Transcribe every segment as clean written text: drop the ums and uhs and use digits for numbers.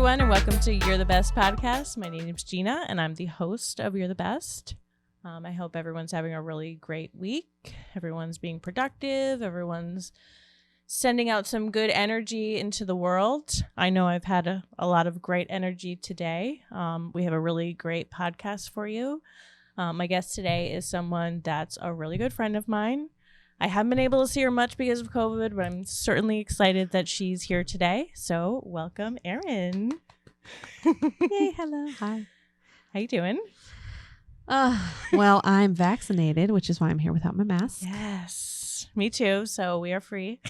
everyone, and welcome to You're the Best podcast. My name is Gina, and I'm the host of You're the Best. I hope everyone's having a really great week. Everyone's being productive. Everyone's sending out some good energy into the world. I know I've had a lot of great energy today. We have a really great podcast for you. My guest today is someone that's a really good friend of mine. I haven't been able to see her much because of COVID, but I'm certainly excited that she's here today. So welcome, Erinne. Hey, hello. Hi. How you doing? Well, I'm vaccinated, which is why I'm here without my mask. Yes, me too. So we are free.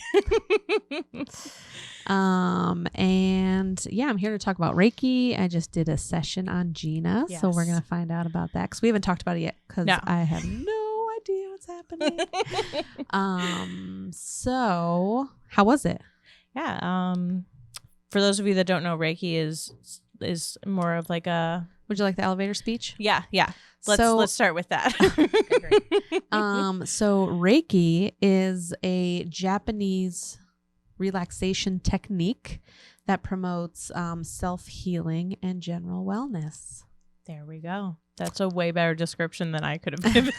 And yeah, I'm here to talk about Reiki. I just did a session on Gina, Yes. so we're going to find out about that because we haven't talked about it yet because No. I have no idea what's happening. So how was it? Yeah. For those of you that don't know, Reiki is more of like a Would you like the elevator speech? yeah. Let's start with that. So Reiki is a Japanese relaxation technique that promotes self-healing and general wellness. There we go. That's a way better description than I could have given.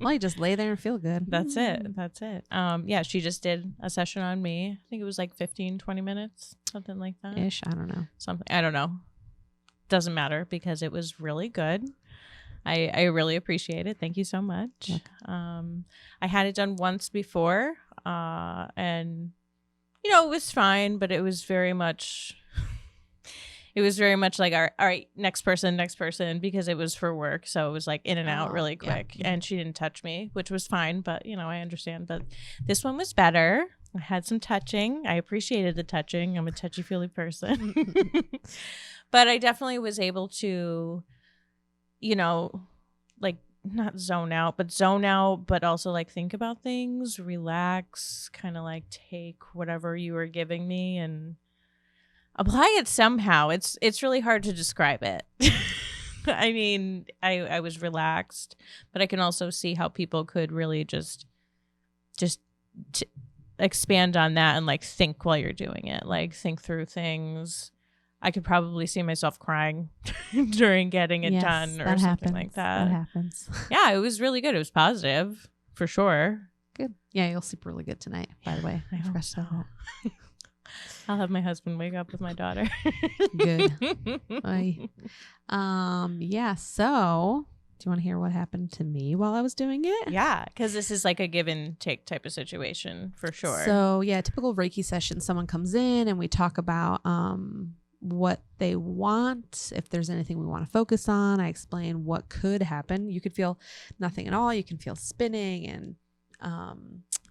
Well, you just lay there and feel good. That's it. Yeah, she just did a session on me. I think it was like 15, 20 minutes, something like that. Ish. I don't know. Something. I don't know. Doesn't matter because it was really good. I really appreciate it. Thank you so much. Okay. I had it done once before, and it was fine, but it was very much like all right, next person, because it was for work, so it was like in and out really quick. Yeah. And she didn't touch me, which was fine, but I understand. But this one was better. I had some touching. I appreciated the touching. I'm a touchy-feely person. But I definitely was able to, like not zone out, but also like think about things, relax, kind of like take whatever you were giving me and apply it somehow. It's really hard to describe it. I mean, I was relaxed, but I can also see how people could really just expand on that and like think while you're doing it, like think through things. I could probably see myself crying during getting it done or something like that. That happens. Yeah, it was really good. It was positive for sure. Good. Yeah, you'll sleep really good tonight, by the way. I forgot hope to say that. I'll have my husband wake up with my daughter. Good. Yeah, so do you want to hear what happened to me while I was doing it? Yeah, because this is like a give and take type of situation for sure. So yeah, typical Reiki session, someone comes in and we talk about what they want, if there's anything we want to focus on. I explain what could happen. You could feel nothing at all. You can feel spinning and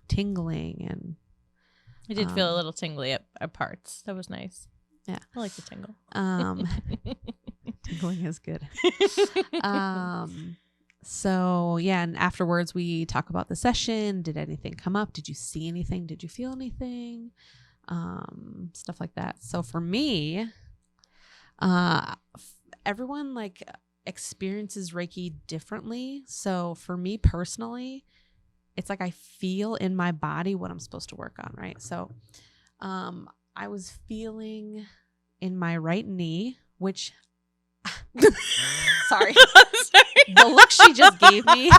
tingling, and I did feel a little tingly at parts. That was nice. Yeah, I like the tingle. Tingling is good. So yeah, and afterwards we talk about the session. Did anything come up? Did you see anything? Did you feel anything? Stuff like that. So for me, everyone like experiences Reiki differently. So for me personally, it's like I feel in my body what I'm supposed to work on, right? So I was feeling in my right knee, which sorry. The look she just gave me.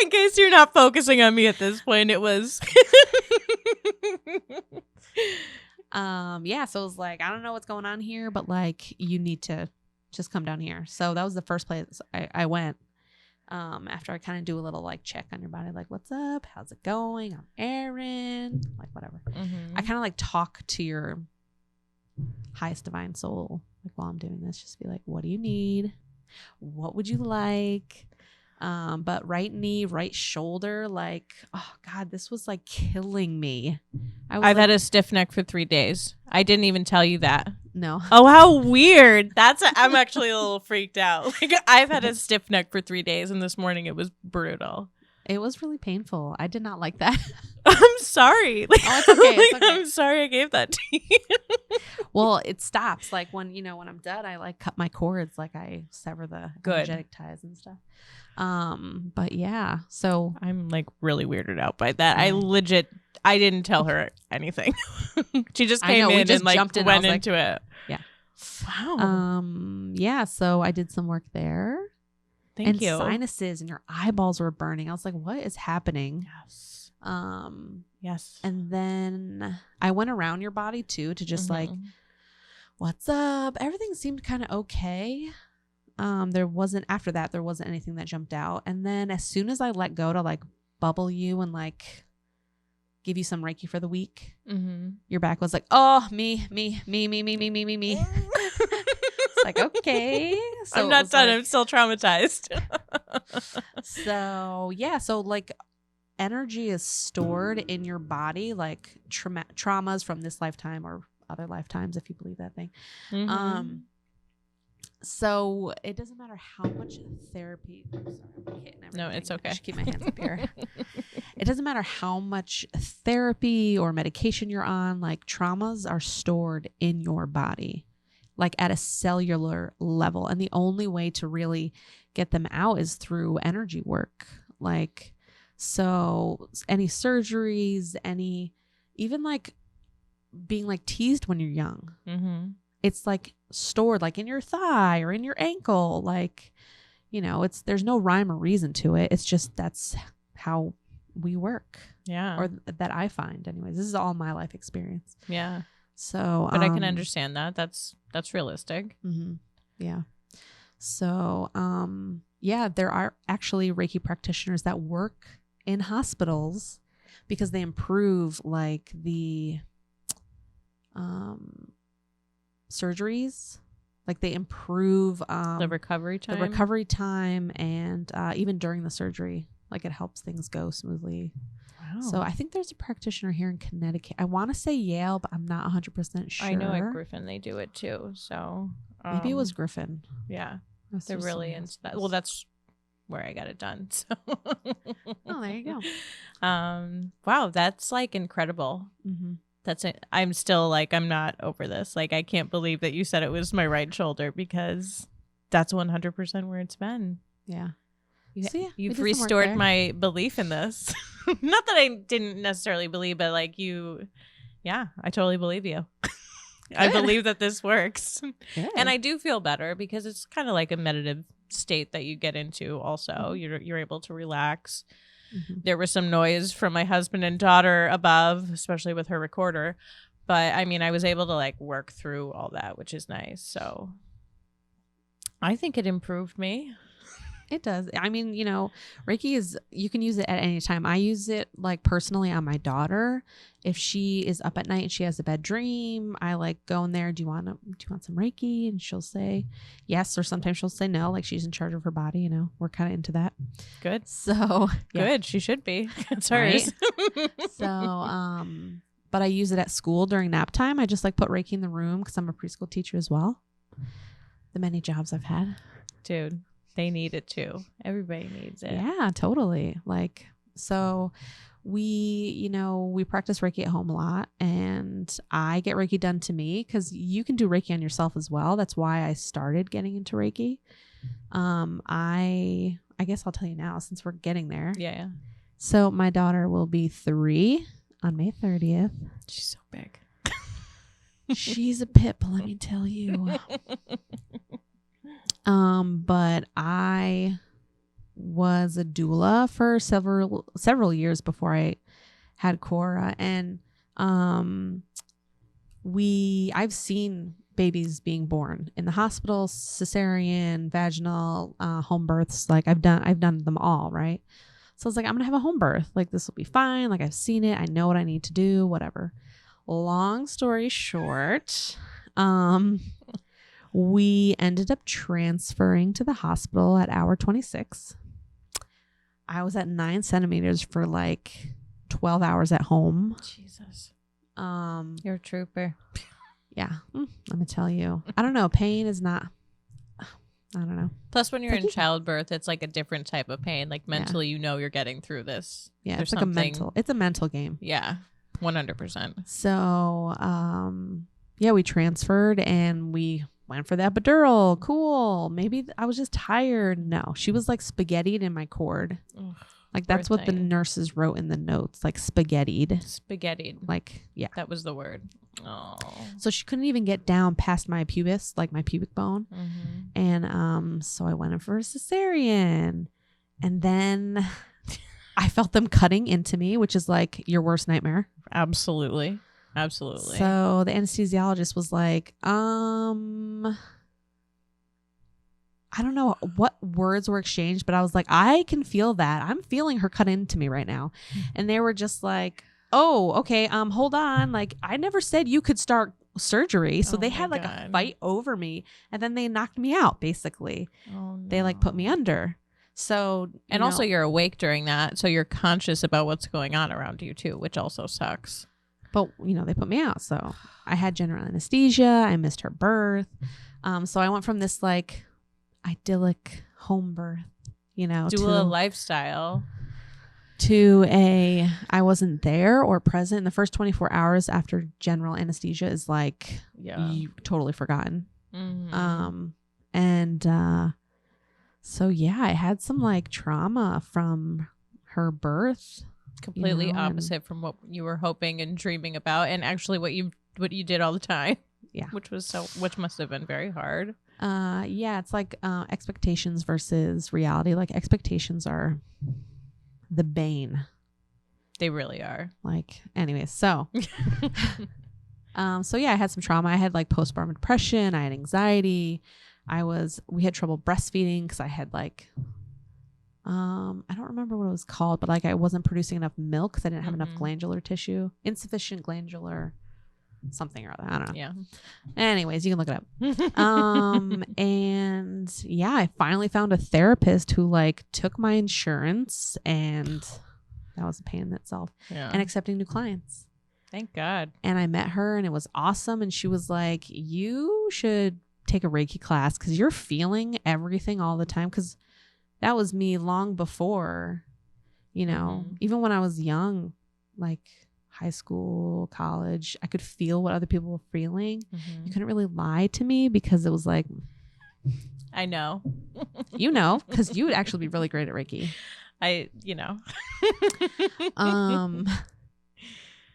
In case you're not focusing on me at this point, it was yeah, so it was like, I don't know what's going on here, but like you need to just come down here. So that was the first place I went. After I kind of do a little like check on your body, like, what's up? How's it going? I'm Erinne, like whatever. Mm-hmm. I kind of like talk to your highest divine soul, like while I'm doing this, just be like, what do you need? What would you like? But right knee, right shoulder, like, oh God, this was like killing me. I've had a stiff neck for 3 days. I didn't even tell you that. No. Oh, how weird. I'm actually a little freaked out. Like I've had a stiff neck for 3 days and this morning it was brutal. It was really painful. I did not like that. I'm sorry. Like, oh, it's okay. It's okay. I'm sorry I gave that to you. Well, it stops. Like when I'm done, I like cut my cords. Like I sever the energetic ties and stuff. But yeah, so I'm like really weirded out by that. I didn't tell her anything. She just I came know, we in just and like jumped in. I went was like, into it. yeah. Wow. Yeah, so I did some work there. Thank you. Sinuses and your eyeballs were burning. I was like, what is happening? Yes. Yes. And then I went around your body too to just like, what's up? Everything seemed kind of okay. There wasn't anything that jumped out. And then as soon as I let go to like bubble you and like give you some Reiki for the week, your back was like, oh, me. It's like, okay. So I'm not done. I'm still traumatized. So yeah. So like energy is stored in your body, like traumas from this lifetime or other lifetimes, if you believe that thing. So it doesn't matter how much therapy. I'm sorry, I'm hitting everything. No, it's okay. I should keep my hands up here. It doesn't matter how much therapy or medication you're on. Like traumas are stored in your body, like at a cellular level, and the only way to really get them out is through energy work. Like, so any surgeries, even like being like teased when you're young. It's like stored like in your thigh or in your ankle. Like, you know, there's no rhyme or reason to it. It's just, that's how we work. Yeah. Or that I find anyways. This is all my life experience. Yeah. So, but I can understand that. That's realistic. Yeah. So, yeah, there are actually Reiki practitioners that work in hospitals because they improve like the, surgeries, like they improve the recovery time and even during the surgery, like it helps things go smoothly. Wow. So I think there's a practitioner here in Connecticut. I want to say Yale, but I'm not 100% sure. I know at Griffin they do it too. So maybe it was Griffin. Yeah, they're really into that. Well, that's where I got it done. So oh, there you go. Wow, that's like incredible. That's it. I'm still like, I'm not over this. Like, I can't believe that you said it was my right shoulder because that's 100% where it's been. Yeah. You've restored my belief in this. Not that I didn't necessarily believe, but like I totally believe you. I believe that this works. Good. And I do feel better because it's kind of like a meditative state that you get into also. You're able to relax. There was some noise from my husband and daughter above, especially with her recorder. But I mean, I was able to like work through all that, which is nice. So I think it improved me. It does. I mean, you know, Reiki you can use it at any time. I use it like personally on my daughter. If she is up at night and she has a bad dream, I like go in there. Do you want some Reiki? And she'll say yes, or sometimes she'll say no. Like she's in charge of her body. You know, we're kind of into that. Good. So good. She should be. It's hers. Right? So, but I use it at school during nap time. I just like put Reiki in the room because I'm a preschool teacher as well. The many jobs I've had, dude. They need it too. Everybody needs it. Yeah, totally. Like, so we practice Reiki at home a lot, and I get Reiki done to me because you can do Reiki on yourself as well. That's why I started getting into Reiki. I guess I'll tell you now since we're getting there. Yeah. So my daughter will be 3 on May 30th. She's so big. She's a pip, let me tell you. But I was a doula for several years before I had Cora, and I've seen babies being born in the hospital, cesarean, vaginal, home births. Like I've done them all, right? So I was like, I'm gonna have a home birth. Like this will be fine. Like I've seen it. I know what I need to do. Whatever. Long story short, we ended up transferring to the hospital at hour 26. I was at 9 centimeters for like 12 hours at home. Jesus. You're a trooper. Yeah. I'm going to tell you. I don't know. Pain is not, I don't know. Plus when you're in childbirth, it's like a different type of pain. Like mentally, you know, you're getting through this. Yeah. It's like it's a mental game. Yeah. 100%. So, yeah, we transferred and we went for the epidural. Cool. Maybe I was just tired. No, she was like spaghettied in my cord. Ugh, Like that's what the nurses wrote in the notes, like spaghettied. Like, yeah. That was the word. Oh. So she couldn't even get down past my pubis, like my pubic bone. And so I went in for a cesarean. And then I felt them cutting into me, which is like your worst nightmare. Absolutely. So the anesthesiologist was like, I don't know what words were exchanged, but I was like, I can feel that. I'm feeling her cut into me right now. And they were just like, oh, okay, hold on. Like, I never said you could start surgery. So they had like a fight over me, and then they knocked me out, basically. Oh, no. They like put me under. So, and also you're awake during that. So you're conscious about what's going on around you too, which also sucks. But, they put me out. So I had general anesthesia. I missed her birth. So I went from this like idyllic home birth, doula lifestyle, to I wasn't there or present. In the first 24 hours after general anesthesia is like, you totally forgotten. So yeah, I had some like trauma from her birth. Completely opposite from what you were hoping and dreaming about, and actually what you did all the time. Yeah. Which must have been very hard. Yeah, it's like expectations versus reality. Like expectations are the bane. They really are. Like, anyways, so so yeah, I had some trauma. I had like postpartum depression, I had anxiety. We had trouble breastfeeding because I had like I don't remember what it was called, but like I wasn't producing enough milk because I didn't have enough glandular tissue. Insufficient glandular something or other. I don't know. Yeah. Anyways, you can look it up. And yeah, I finally found a therapist who like took my insurance, and that was a pain in itself. Yeah. And accepting new clients. Thank God. And I met her, and it was awesome. And she was like, you should take a Reiki class because you're feeling everything all the time. Because that was me long before, even when I was young, like high school, college, I could feel what other people were feeling. You couldn't really lie to me because it was like, I know, because you would actually be really great at Reiki.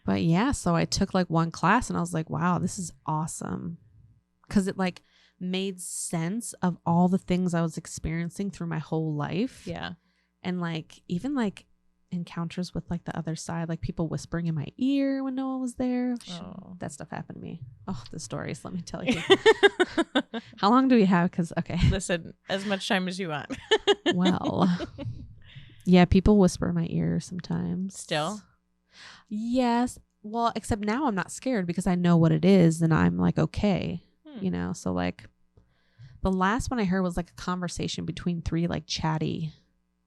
But yeah, so I took like one class, and I was like, wow, this is awesome. Because it like made sense of all the things I was experiencing through my whole life. Yeah. And like, even like encounters with like the other side, like people whispering in my ear when no one was there. That stuff happened to me. Oh, the stories, let me tell you. How long do we have? Because listen, as much time as you want. Well, yeah, people whisper in my ear sometimes. Still? Yes. Well, except now I'm not scared because I know what it is, and I'm like, okay, so like the last one I heard was like a conversation between three like chatty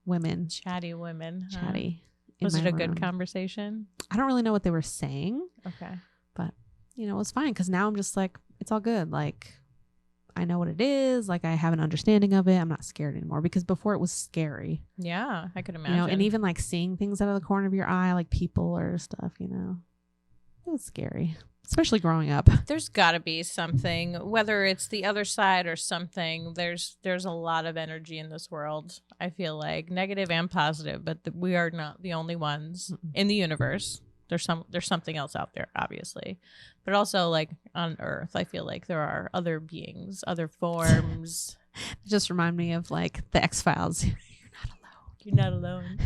women. Chatty women. Huh? Chatty. Was it a good conversation? I don't really know what they were saying. Okay. But, it was fine because now I'm just like, it's all good. Like, I know what it is. Like, I have an understanding of it. I'm not scared anymore because before it was scary. Yeah, I could imagine. And even like seeing things out of the corner of your eye, like people or stuff, it was scary. Especially growing up. There's got to be something, whether it's the other side or something. There's a lot of energy in this world. I feel like negative and positive, but we are not the only ones in the universe. There's something else out there, obviously, but also like on Earth, I feel like there are other beings, other forms. It just remind me of like the X-Files. You're not alone.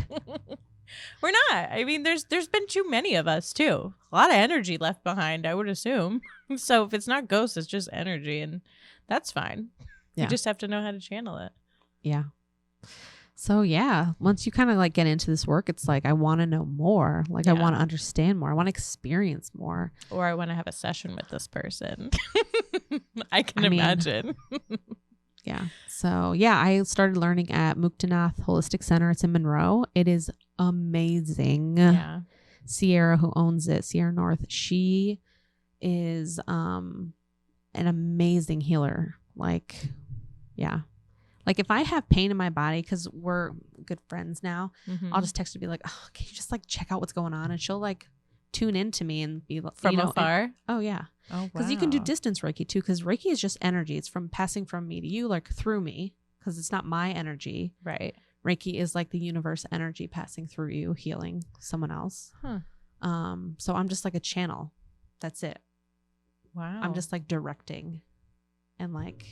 We're not. I mean, there's been too many of us too. A lot of energy left behind, I would assume. So if it's not ghosts, it's just energy, and that's fine. Yeah. You just have to know how to channel it. Yeah. So yeah, once you kind of like get into this work, it's like I want to know more. Like I want to understand more. I want to experience more. Or I want to have a session with this person. I can imagine. Yeah. So yeah, I started learning at Muktanath Holistic Center. It's in Monroe. It is amazing. Yeah. Sierra, who owns it, Sierra North, she is an amazing healer. Like, yeah. Like if I have pain in my body, because we're good friends now, I'll just text her and be like, oh, can you just like check out what's going on? And she'll like tune into me and be From you know, afar? and, oh yeah. Oh, Because you can do wow. distance Reiki too, because Reiki is just energy. It's from passing from me to you, like through me, because it's not my energy. Right. Reiki is like the universe energy passing through you, healing someone else. Huh. So I'm just like a channel. That's it. Wow. I'm just like directing and like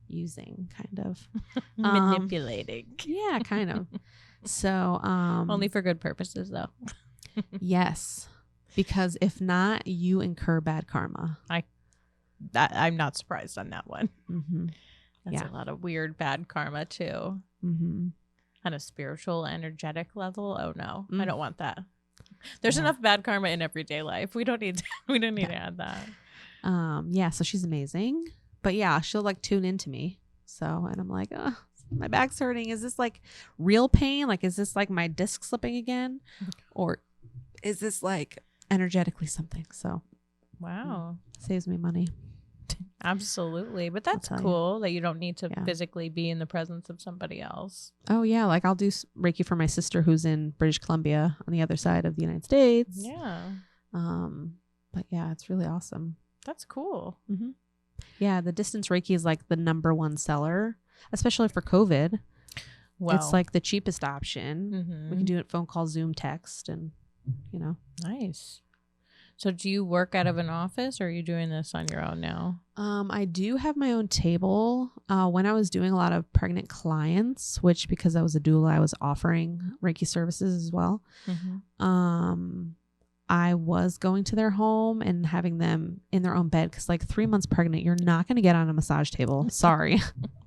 using, kind of. Manipulating. Yeah, kind of. So Only for good purposes, though. yes. Because if not, you incur bad karma. I'm not surprised on that one. Mm-hmm. That's Yeah. a lot of weird bad karma, too. Mm-hmm. On a spiritual, energetic level. Oh, no. I Mm. don't want that. There's Yeah. enough bad karma in everyday life. We don't need to add that. Yeah, so she's amazing. But yeah, she'll like tune into me. So, and I'm like, oh, my back's hurting. Is this like real pain? Like, is this like my disc slipping again? Or is this like energetically something? So Wow. saves me money. Absolutely. But that's tell you. cool that you don't need to Yeah. physically be in the presence of somebody else. Oh yeah, like I'll do Reiki for my sister who's in British Columbia on the other side of the United States. Yeah. But yeah, it's really awesome. That's cool. Mm-hmm. Yeah, the distance Reiki is like the #1 seller, especially for COVID. Well, It's like the cheapest option. mhm. We can do it phone call, Zoom, text, and you know. Nice. So do you work out of an office or are you doing this on your own now? I do have my own table. When I was doing a lot of pregnant clients, which because I was a doula, I was offering Reiki services as well. Mm-hmm. I was going to their home and having them in their own bed because like 3 months pregnant, you're not going to get on a massage table. Sorry.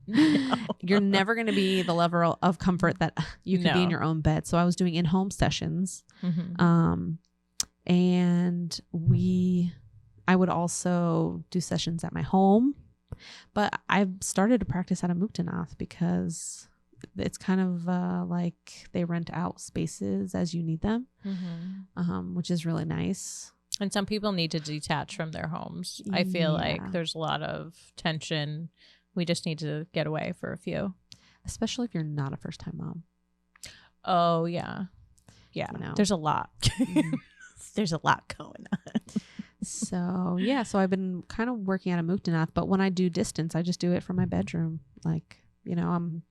No. You're never going to be the level of comfort that you can be in No. your own bed. So I was doing in-home sessions. Mm-hmm. And I would also do sessions at my home, but I've started to practice at a Muktanath because it's kind of like they rent out spaces as you need them, which is really nice. And some people need to detach from their homes. I feel like Yeah. there's a lot of tension. We just need to get away for a few. Especially if you're not a first-time mom. Oh, yeah. Yeah. You know. There's a lot. There's a lot going on. So yeah, so I've been kind of working at a Muktanath, but when I do distance, I just do it from my bedroom. Like, you know, I'm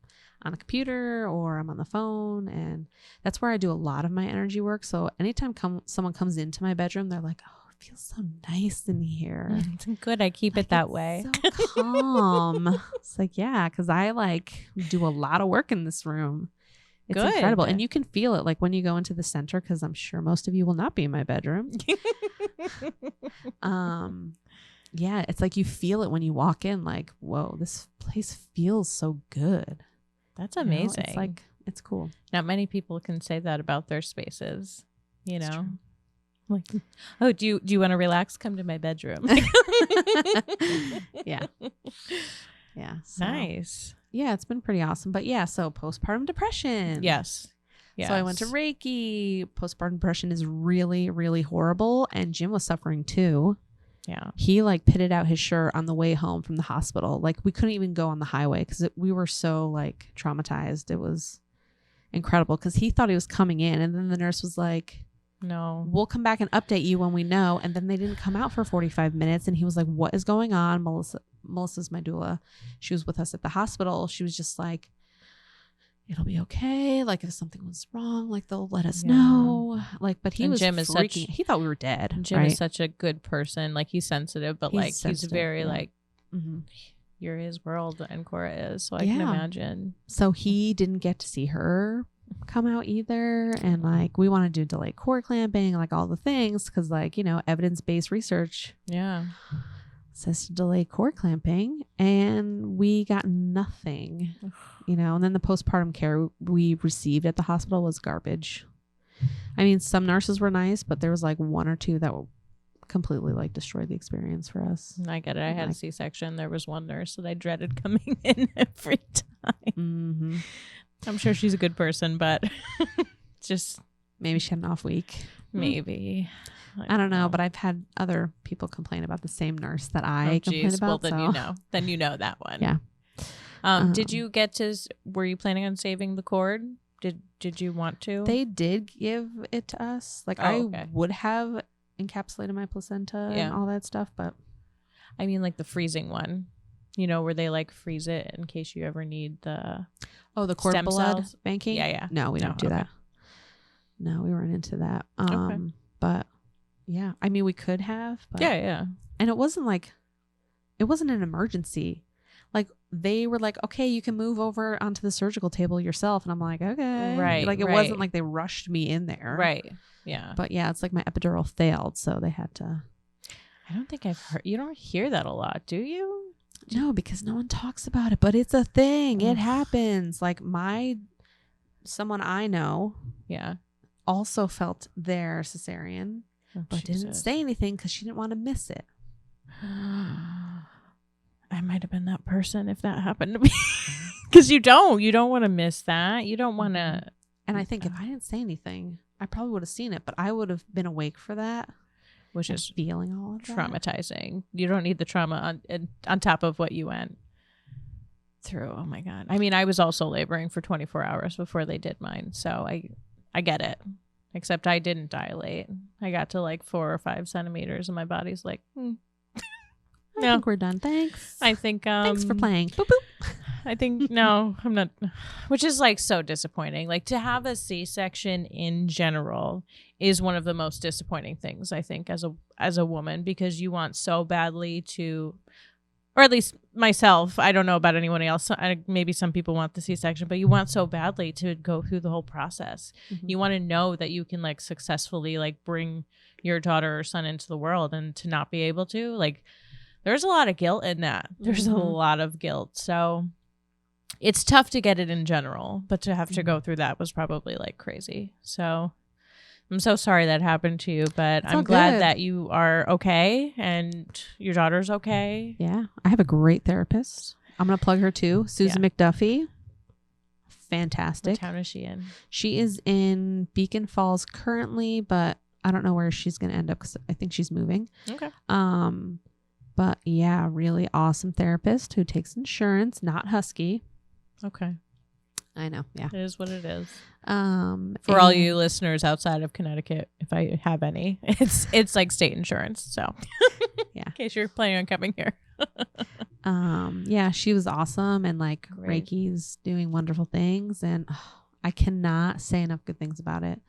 on the computer or I'm on the phone, and that's where I do a lot of my energy work. So anytime someone comes into my bedroom, they're like, oh, it feels so nice in here. Good. I keep it that way. So calm. It's like, yeah, because I like do a lot of work in this room. It's Good. incredible. And you can feel it like when you go into the center, because I'm sure most of you will not be in my bedroom. Yeah, it's like you feel it when you walk in, like, whoa, this place feels so good. That's You know, amazing. It's like, it's cool. Not many people can say that about their spaces, you It's know? true. Like, oh, do you want to relax? Come to my bedroom. Yeah. Yeah. So, Nice. yeah, it's been pretty awesome. But yeah, so postpartum depression. Yes. So I went to Reiki. Postpartum depression is really, really horrible. And Jim was suffering too. Yeah. He like pitted out his shirt on the way home from the hospital. Like we couldn't even go on the highway because we were so like traumatized. It was incredible because he thought he was coming in. And then the nurse was like, No. we'll come back and update you when we know. And then they didn't come out for 45 minutes. And he was like, what is going on? Melissa's my doula. She was with us at the hospital. She was just like, it'll be okay. Like if something was wrong, like they'll let us know. Like, but he And was Jim is freaking. He thought we were dead. Jim right? is such a good person. Like he's sensitive, but He's like he's sensitive, very yeah. like, Mhm. you're his world and Cora is. So I can Yeah. imagine. So he didn't get to see her come out either. And like, we want to do delayed cord clamping, like all the things. Cause like, you know, evidence-based research Yeah. says to delay cord clamping, and we got nothing, you know. And then the postpartum care we received at the hospital was garbage. I mean, some nurses were nice, but there was like one or two that completely like destroyed the experience for us. I get it. I had a Like- C-section. There was one nurse that I dreaded coming in every time. Mm-hmm. I'm sure she's a good person, but just Maybe she had an off week. maybe. I don't know, but I've had other people complain about the same nurse that I complained about. Well, then so. you know. Then you know that one. Yeah. Did you get to? Were you planning on saving the cord? Did you want to? They did give it to us. Like I would have encapsulated my placenta and all that stuff, but I mean, like the freezing one, you know, where they like freeze it in case you ever need the the cord stem blood cells. banking. Yeah. No, we don't do that. No, we weren't into that. But yeah, I mean, we could have. But, yeah. And it wasn't an emergency. Like they were like, okay, you can move over onto the surgical table yourself. And I'm like, okay. Right. Like it wasn't like they rushed me in there. Right. Yeah. But yeah, it's like my epidural failed. So they had to. I don't think I've heard. You don't hear that a lot, do you? No, because no one talks about it. But it's a thing. It happens. Like someone I know. Yeah. Also felt their cesarean. But didn't say anything because she didn't want to miss it. I might have been that person if that happened to me. Because you don't want to miss that. You don't want to. And I think if I didn't say anything, I probably would have seen it, but I would have been awake for that. Which is feeling all of that. Traumatizing. You don't need the trauma on top of what you went through. Oh my God. I mean, I was also laboring for 24 hours before they did mine. So I get it. Except I didn't dilate. I got to like 4 or 5 centimeters and my body's like, I think we're done. Thanks. I think thanks for playing. Boop, boop. I think no, I'm not, which is like so disappointing. Like to have a C-section in general is one of the most disappointing things I think as a woman, because you want so badly to, or at least myself, I don't know about anyone else. Maybe some people want the C-section, but you want so badly to go through the whole process. Mm-hmm. You want to know that you can like successfully like bring your daughter or son into the world, and to not be able to, like, there's a lot of guilt in that. There's a lot of guilt. So it's tough to get it in general, but to have to go through that was probably like crazy. So I'm so sorry that happened to you, but I'm glad that you are okay and your daughter's okay. Yeah. I have a great therapist. I'm going to plug her too. Susan McDuffie. Fantastic. What town is she in? She is in Beacon Falls currently, but I don't know where she's going to end up because I think she's moving. Okay. But yeah, really awesome therapist who takes insurance, not Husky. Okay. I know. Yeah. It is what it is. For all you listeners outside of Connecticut, if I have any, it's like state insurance. So yeah. In case you're planning on coming here. Yeah, she was awesome, and like Reiki's doing wonderful things, and I cannot say enough good things about it.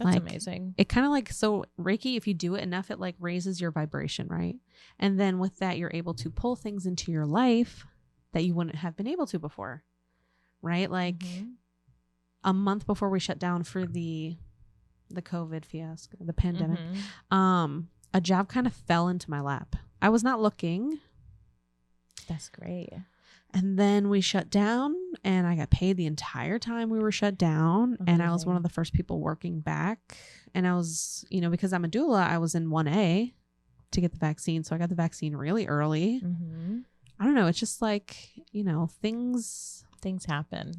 That's amazing. It kind of like, so Reiki, if you do it enough, it like raises your vibration, right? And then with that, you're able to pull things into your life that you wouldn't have been able to before, right? Like a month before we shut down for the COVID fiasco, the pandemic, a job kind of fell into my lap. I was not looking. That's great. And then we shut down, and I got paid the entire time we were shut down. Amazing. And I was one of the first people working back. And I was, because I'm a doula, I was in 1A to get the vaccine. So I got the vaccine really early. I don't know. It's just like, things happen.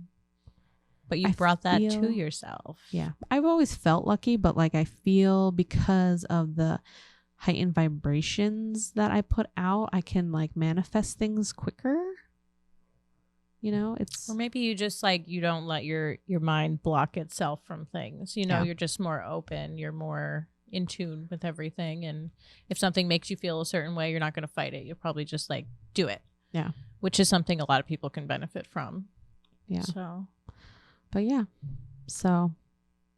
But you brought that to yourself. Yeah. I've always felt lucky, but like I feel because of the heightened vibrations that I put out, I can like manifest things quicker. It's, or maybe you just like, you don't let your mind block itself from things. You're just more open. You're more in tune with everything. And if something makes you feel a certain way, you're not going to fight it. You'll probably just like do it. Yeah. Which is something a lot of people can benefit from. Yeah. So, but yeah. So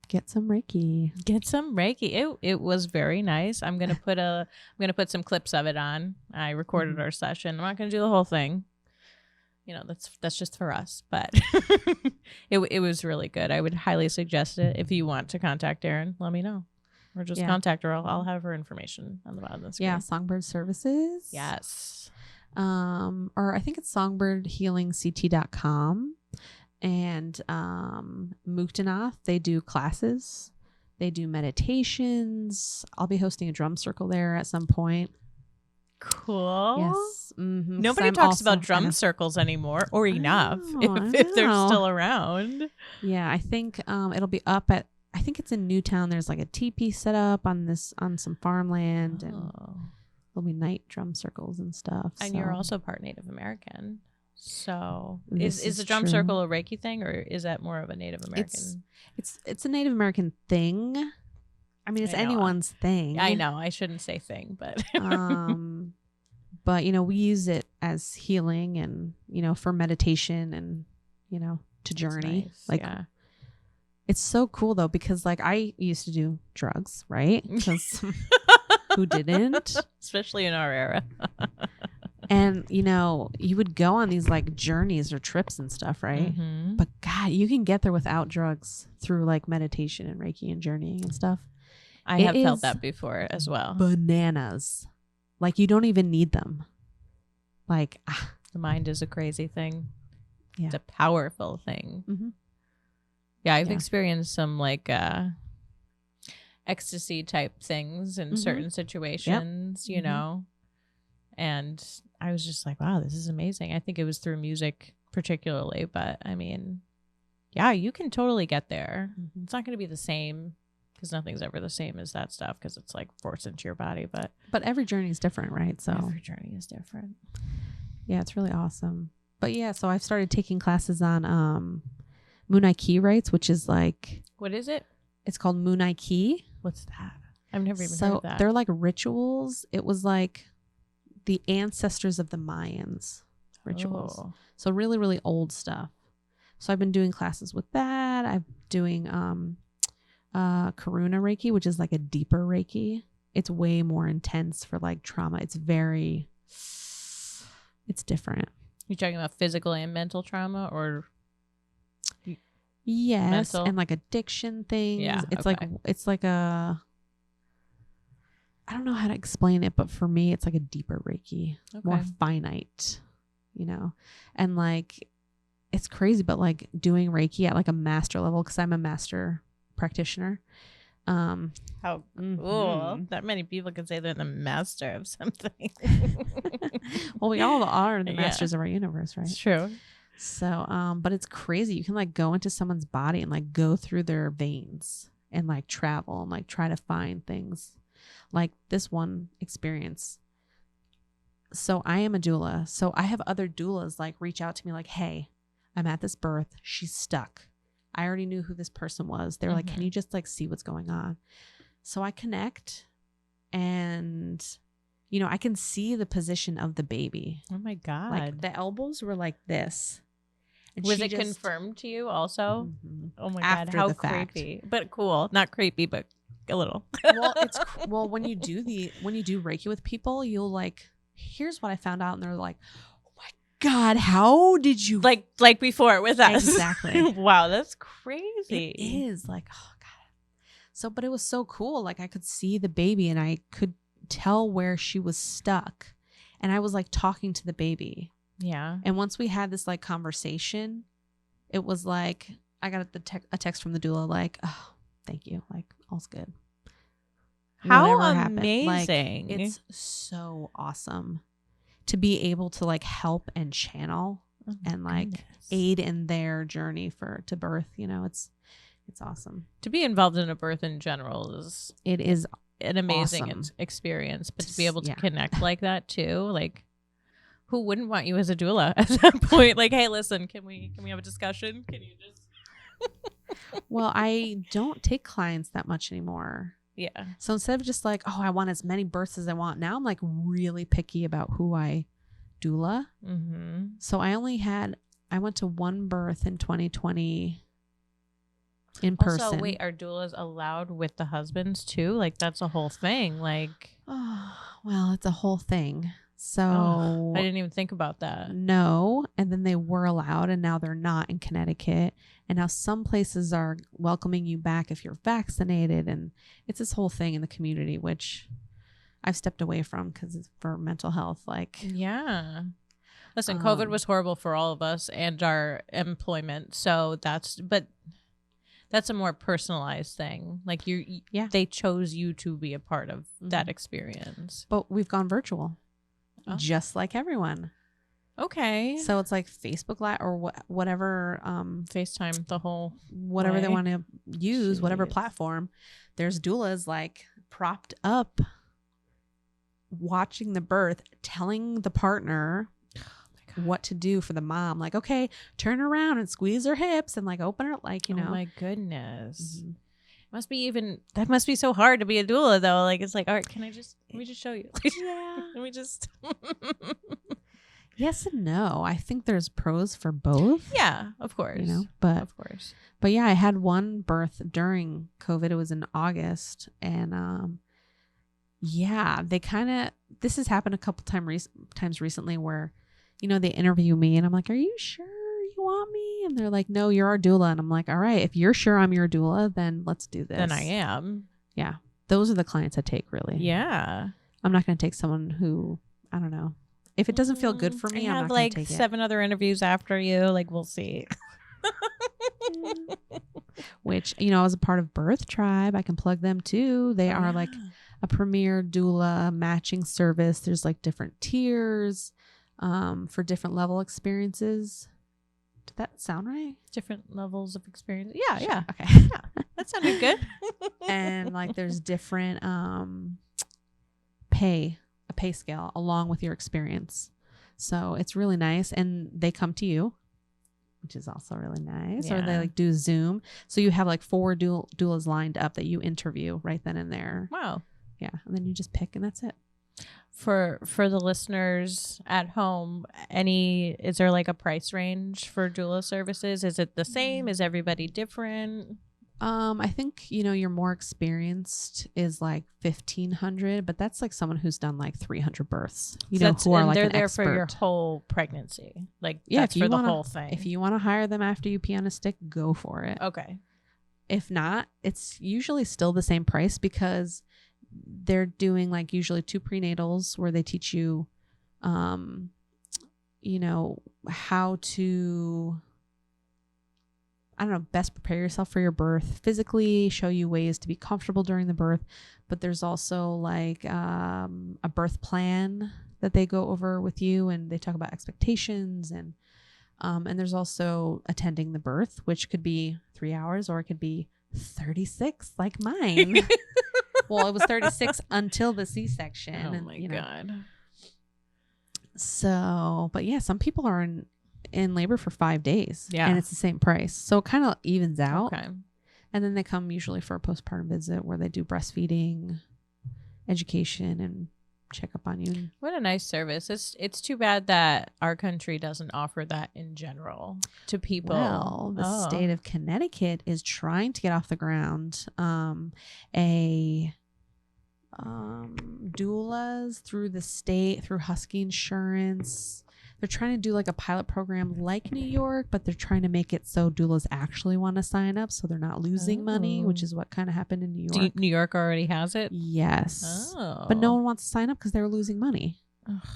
get some Reiki. It was very nice. I'm going to put some clips of it on. I recorded our session. I'm not going to do the whole thing. That's just for us, but it was really good. I would highly suggest it. If you want to contact Erin, let me know, or just contact her. I'll have her information on the bottom of the screen. Yeah, Songbird Services. Yes. Or I think it's songbirdhealingct.com, and Muktanath. They do classes. They do meditations. I'll be hosting a drum circle there at some point. Cool. Yes. Nobody talks about drum circles anymore, or enough, if they're still around. Yeah, I think it'll be up at, I think it's in Newtown. There's like a teepee set up on some farmland, and there'll be night drum circles and stuff. And you're also part Native American. So This is is the drum true. circle a Reiki thing, or is that more of a Native American? It's a Native American thing. I mean, it's I know. anyone's thing. I know I shouldn't say thing, but but we use it as healing and for meditation and to journey. Nice. Like yeah. it's so cool though, because like I used to do drugs, right? Because who didn't? Especially in our era. And you would go on these like journeys or trips and stuff, right? Mm-hmm. But God, you can get there without drugs through like meditation and Reiki and journeying and stuff. I have felt that before as well. Bananas. Like you don't even need them. Like the mind is a crazy thing. Yeah. It's a powerful thing. Mm-hmm. Yeah, I've experienced some like ecstasy type things in certain situations, you know, and I was just like, wow, this is amazing. I think it was through music particularly, but I mean, yeah, you can totally get there. Mm-hmm. It's not going to be the same because nothing's ever the same as that stuff because it's like forced into your body. But every journey is different, right? So every journey is different. Yeah, it's really awesome. But yeah, so I've started taking classes on Munai-ki rites, which is like... What is it? It's called Munai-ki. What's that? I've never even heard of that. They're like rituals. It was like the ancestors of the Mayans rituals. Oh. So really, really old stuff. So I've been doing classes with that. I'm doing Karuna Reiki, which is like a deeper Reiki. It's way more intense for like trauma. It's different. You're talking about physical and mental trauma, or yes, mental? And like addiction things. Yeah, it's like a... I don't know how to explain it, but for me, it's like a deeper Reiki, more finite, and like, it's crazy, but like doing Reiki at like a master level, because I'm a master practitioner. How cool. That many people can say they're the master of something. Well, we all are the masters of our universe, right? It's true. So, but it's crazy. You can like go into someone's body and like go through their veins and like travel and like try to find things. Like this one experience. So I am a doula. So I have other doulas like reach out to me like, hey, I'm at this birth. She's stuck. I already knew who this person was. They were like, can you just like see what's going on? So I connect and, I can see the position of the baby. Oh my God. Like the elbows were like this. And was it confirmed to you also? Mm-hmm. Oh my God. How creepy. But cool. Not creepy, but a little. Well, when you do Reiki with people, you'll like, here's what I found out. And they're like, oh my God, how did you like before with us? Exactly. Wow, that's crazy. It is like, oh God. So, but it was so cool. Like I could see the baby and I could tell where she was stuck. And I was like talking to the baby. Yeah. And once we had this like conversation, it was like, I got a text from the doula like, oh, thank you. Like, all's good. How amazing. Like, it's so awesome to be able to like help and channel and like aid in their journey to birth. It's awesome. To be involved in a birth in general is an amazing experience, but to be able to connect like that too, like who wouldn't want you as a doula at that point? Like, hey, listen, can we have a discussion? Can you just... Well, I don't take clients that much anymore. Yeah. So instead of just like, oh, I want as many births as I want, now I'm like really picky about who I doula. Mm-hmm. So I went to one birth in 2020 in person. Also, wait, are doulas allowed with the husbands too? Like that's a whole thing. Like, oh, well, it's a whole thing. So I didn't even think about that. No. And then they were allowed and now they're not in Connecticut. And now some places are welcoming you back if you're vaccinated. And it's this whole thing in the community, which I've stepped away from because it's for mental health. Like, yeah. Listen, COVID was horrible for all of us and our employment. So that's a more personalized thing. Like they chose you to be a part of that experience. But we've gone virtual. Just like everyone. Okay. So it's like Facebook Live or whatever. FaceTime, the whole whatever way they want to use, whatever platform. There's doulas like propped up, watching the birth, telling the partner, oh my God, what to do for the mom. Like, okay, turn around and squeeze her hips and like open her, like, you know. Oh my goodness. That must be so hard to be a doula though. Like, it's like, all right, let me just show you. Yeah. Let me just. Yes and no. I think there's pros for both. Yeah, of course. You know, but of course. But yeah, I had one birth during COVID. It was in August, and yeah, this has happened a couple times recently where, you know, they interview me and I'm like, "Are you sure you want me?" And they're like, "No, you're our doula." And I'm like, "All right, if you're sure I'm your doula, then let's do this." Then I am. Yeah, those are the clients I take, really. Yeah, I'm not going to take someone who, I don't know. If it doesn't feel good for me, I'm not going to take it. I have like 7 other interviews after you. Like, we'll see. Which, you know, I was a part of Birth Tribe. I can plug them too. They are like a premier doula matching service. There's like different tiers for different level experiences. Did that sound right? Different levels of experience. Yeah, sure. yeah. Okay. Yeah, that sounded good. And like there's different pay scale along with your experience. So it's really nice. And they come to you, which is also really nice. Yeah. Or they like do Zoom. So you have like 4 doulas lined up that you interview right then and there. Wow. Yeah. And then you just pick and that's it. For the listeners at home, is there like a price range for doula services? Is it the same? Is everybody different? I think, you know, your more experienced is like $1,500, but that's like someone who's done like 300 births, you know, who are like they're an there expert. for your whole pregnancy. Like, yeah, that's for the whole thing. If you want to hire them after you pee on a stick, go for it. Okay. If not, it's usually still the same price because they're doing like usually 2 prenatals where they teach you, you know, how to, I don't know, best prepare yourself for your birth physically, show you ways to be comfortable during the birth. But there's also like a birth plan that they go over with you, and they talk about expectations, and there's also attending the birth, which could be 3 hours or it could be 36 like mine. Well, it was 36 until the C-section. Oh my God. So, but yeah, some people are in labor for 5 days. Yeah. And it's the same price. So it kind of evens out. Okay. And then they come usually for a postpartum visit where they do breastfeeding, education, and check up on you. What a nice service. It's too bad that our country doesn't offer that in general to people. Well, the state of Connecticut is trying to get off the ground doulas through the state, through Husky Insurance. They're trying to do like a pilot program like New York, but they're trying to make it so doulas actually want to sign up so they're not losing money, which is what kind of happened in New York. New York already has it? Yes. Oh. But no one wants to sign up because they were losing money. Ugh,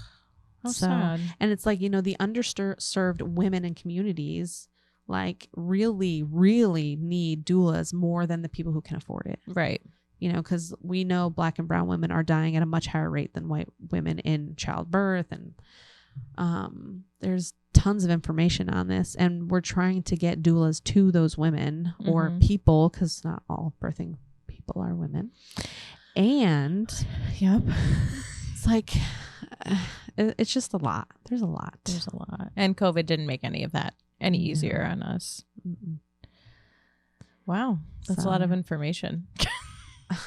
how sad. And it's like, you know, the underserved women in communities like really, really need doulas more than the people who can afford it. Right. You know, because we know Black and brown women are dying at a much higher rate than white women in childbirth, and there's tons of information on this, and we're trying to get doulas to those women or people, because not all birthing people are women. And yep, it's like it's just a lot. There's a lot. And COVID didn't make any of that any easier on us. Wow, that's a lot of information. A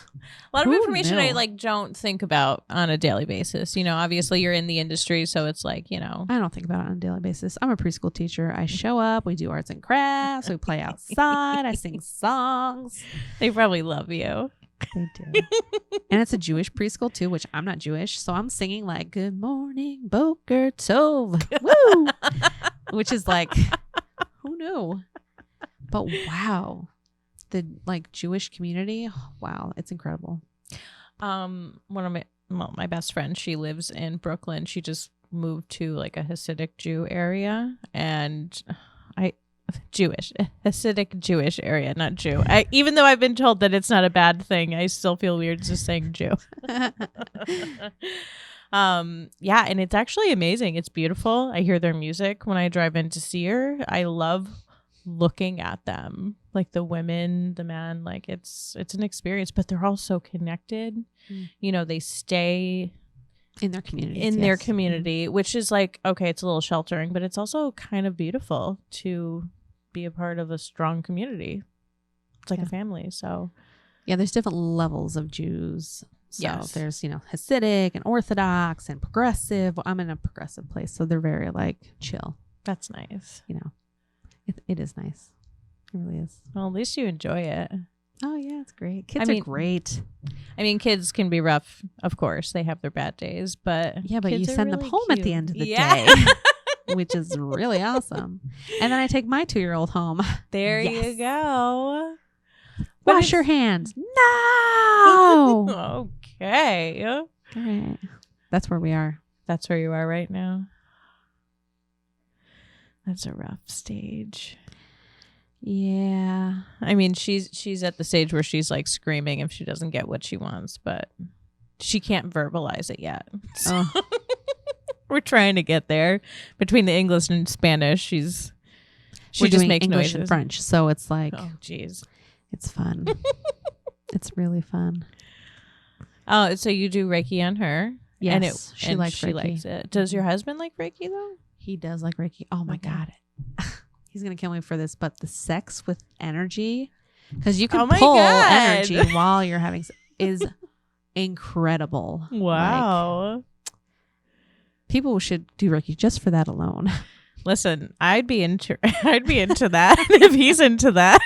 lot of information I like don't think about on a daily basis. You know, obviously you're in the industry, so it's like, you know. I don't think about it on a daily basis. I'm a preschool teacher. I show up, we do arts and crafts, we play outside, I sing songs. They probably love you. They do. And it's a Jewish preschool too, which I'm not Jewish, so I'm singing like "Good Morning, Boker Tov," woo, which is like, who knew? But wow. The like Jewish community, wow, it's incredible. One of my best friends, she lives in Brooklyn. She just moved to like a Hasidic Jew area, and Hasidic Jewish area, not Jew. Even though I've been told that it's not a bad thing, I still feel weird just saying Jew. Yeah, and it's actually amazing. It's beautiful. I hear their music when I drive in to see her. I love looking at them, like the women, the men, like it's an experience, but they're all so connected. You know, they stay in their community. in their community, which is like, okay, it's a little sheltering, but it's also kind of beautiful to be a part of a strong community. It's like a family. So yeah, there's different levels of Jews. So yes. there's, Hasidic and Orthodox and progressive. I'm in a progressive place, so they're very like chill. That's nice. It is nice. It really is. Well, at least you enjoy it. Oh yeah, it's great. Kids are great. I mean, kids can be rough, of course. They have their bad days, but yeah, but you send them home cute. at the end of the day, which is really awesome. And then I take my 2-year-old home. There you go. Wash your hands. No. Okay. All right. That's where we are. That's where you are right now. That's a rough stage. Yeah. I mean, she's at the stage where she's like screaming if she doesn't get what she wants, but she can't verbalize it yet. So we're trying to get there. Between the English and Spanish, she just makes English noises. and French, so it's like, oh, jeez, it's fun. It's really fun. Oh, so you do Reiki on her? Yes, and she likes she Reiki. likes it. Does your husband like Reiki though? He does like Reiki. Oh my God. He's going to kill me for this, but the sex with energy, because you can pull energy while you're having sex, is incredible. Wow. Like, people should do Reiki just for that alone. Listen, I'd be into that if he's into that.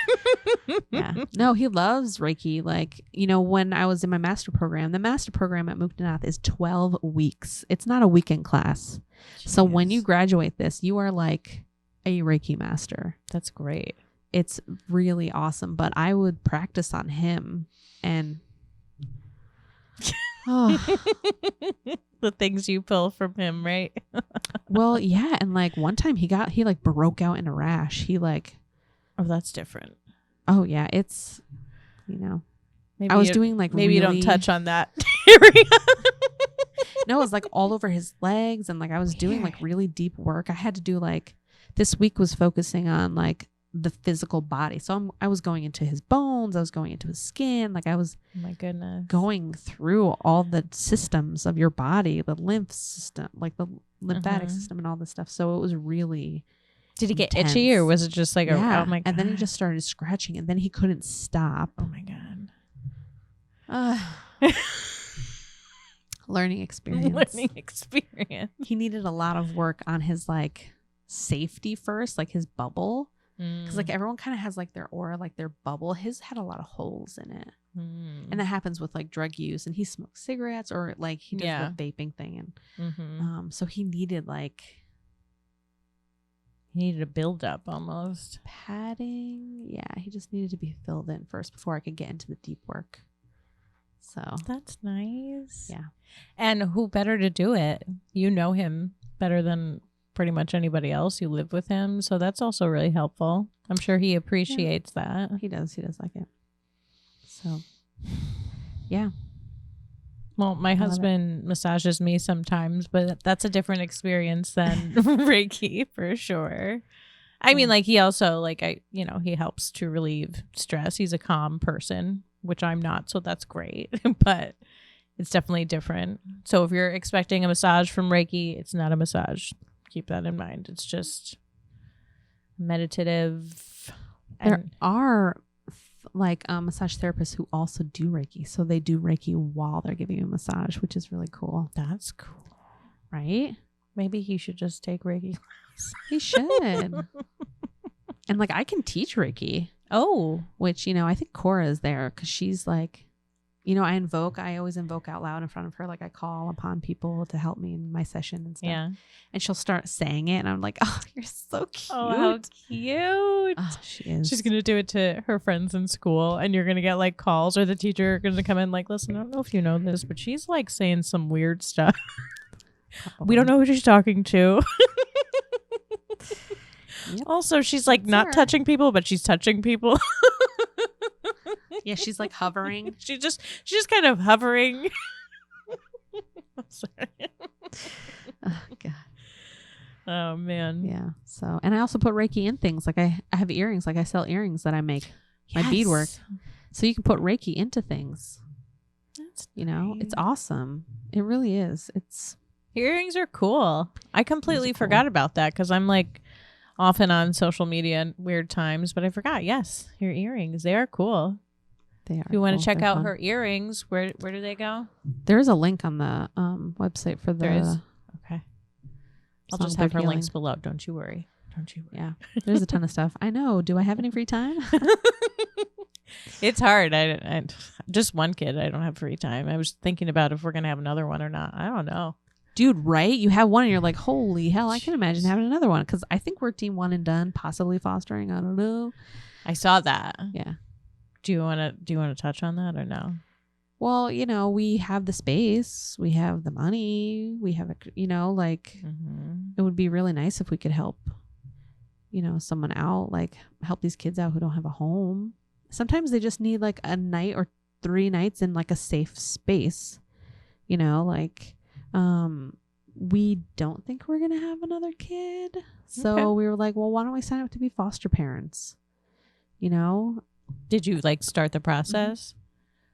Yeah. No, he loves Reiki. Like, when I was in my master program, the master program at Muktanath is 12 weeks. It's not a weekend class. Jeez. So when you graduate this, you are like a Reiki master. That's great. It's really awesome. But I would practice on him and the things you pull from him, right? Well, yeah. And like one time he like broke out in a rash. He like, oh, that's different. Oh yeah. It's, maybe I was doing like, maybe really, you don't touch on that area. No, it was like all over his legs. And like, I was doing like really deep work. I had to do like, this week was focusing on like the physical body. So I was going into his bones. I was going into his skin. Like I was my goodness, going through all the systems of your body, the lymph system, like the lymphatic system and all this stuff. So it was really Did he get intense. Itchy or was it just like, oh my God. And then he just started scratching and then he couldn't stop. Oh my God. Learning experience. He needed a lot of work on his like safety first, like his bubble. Because like everyone kind of has like their aura, like their bubble. His had a lot of holes in it. And that happens with like drug use, and he smokes cigarettes or like he does the vaping thing. And so he needed a build up almost. Padding. Yeah, he just needed to be filled in first before I could get into the deep work. So that's nice. Yeah. And who better to do it? You know him better than pretty much anybody else. You live with him. So that's also really helpful. I'm sure he appreciates that. He does like it. So, yeah. Well, my husband massages me sometimes, but that's a different experience than Reiki for sure. I mean, like he also he helps to relieve stress. He's a calm person, which I'm not. So that's great. But it's definitely different. So if you're expecting a massage from Reiki, it's not a massage. Keep that in mind. It's just meditative. There are like massage therapists who also do Reiki. So they do Reiki while they're giving you a massage, which is really cool. That's cool. Right? Maybe he should just take Reiki. He should. And like I can teach Reiki. Oh. Which, I think Cora is there because she's like, I always invoke out loud in front of her. Like I call upon people to help me in my session and stuff. Yeah. And she'll start saying it. And I'm like, oh, you're so cute. Oh, how cute. Oh, she is. She's going to do it to her friends in school. And you're going to get like calls or the teacher going to come in like, listen, I don't know if you know this, but she's like saying some weird stuff. We don't know who she's talking to. Yep. Also, she's like not touching people, but she's touching people. Yeah, she's like hovering. She's just kind of hovering. I'm sorry. Oh God. Oh man. Yeah. So, and I also put Reiki in things. Like I have earrings. Like I sell earrings that I make. My beadwork. So you can put Reiki into things. That's nice. It's awesome. It really is. Earrings are cool. I completely cool. forgot about that because I'm like often on social media at weird times, but I forgot. Yes, your earrings. They are cool. They are. If you want to check They're out fun. her earrings, where do they go? There's a link on the website for the. There is? Okay. I'll just have her Songbird links Healing. below. Don't you worry. Yeah. There's a ton of stuff. I know. Do I have any free time? It's hard. I just one kid. I don't have free time. I was thinking about if we're gonna have another one or not. I don't know. Dude, right? You have one and you're like, holy hell, I can imagine having another one. Because I think we're team one and done, possibly fostering. I don't know. I saw that. Yeah. Do you want to touch on that or no? Well, we have the space, we have the money, we have, it would be really nice if we could help, someone out, like help these kids out who don't have a home. Sometimes they just need like a night or 3 nights in like a safe space, we don't think we're going to have another kid. So we were like, well, why don't we sign up to be foster parents? Did you like start the process?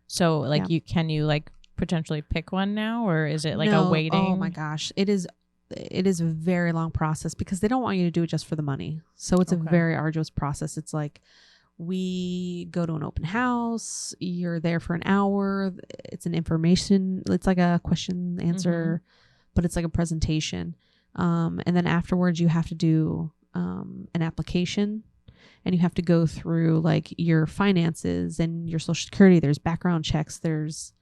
So like can you like potentially pick one now, or is it like a waiting? Oh my gosh. It is a very long process because they don't want you to do it just for the money. So it's a very arduous process. It's like we go to an open house, you're there for an hour. It's it's like a question answer, but it's like a presentation. And then afterwards you have to do an application. And you have to go through like your finances and your social security. There's background checks. There's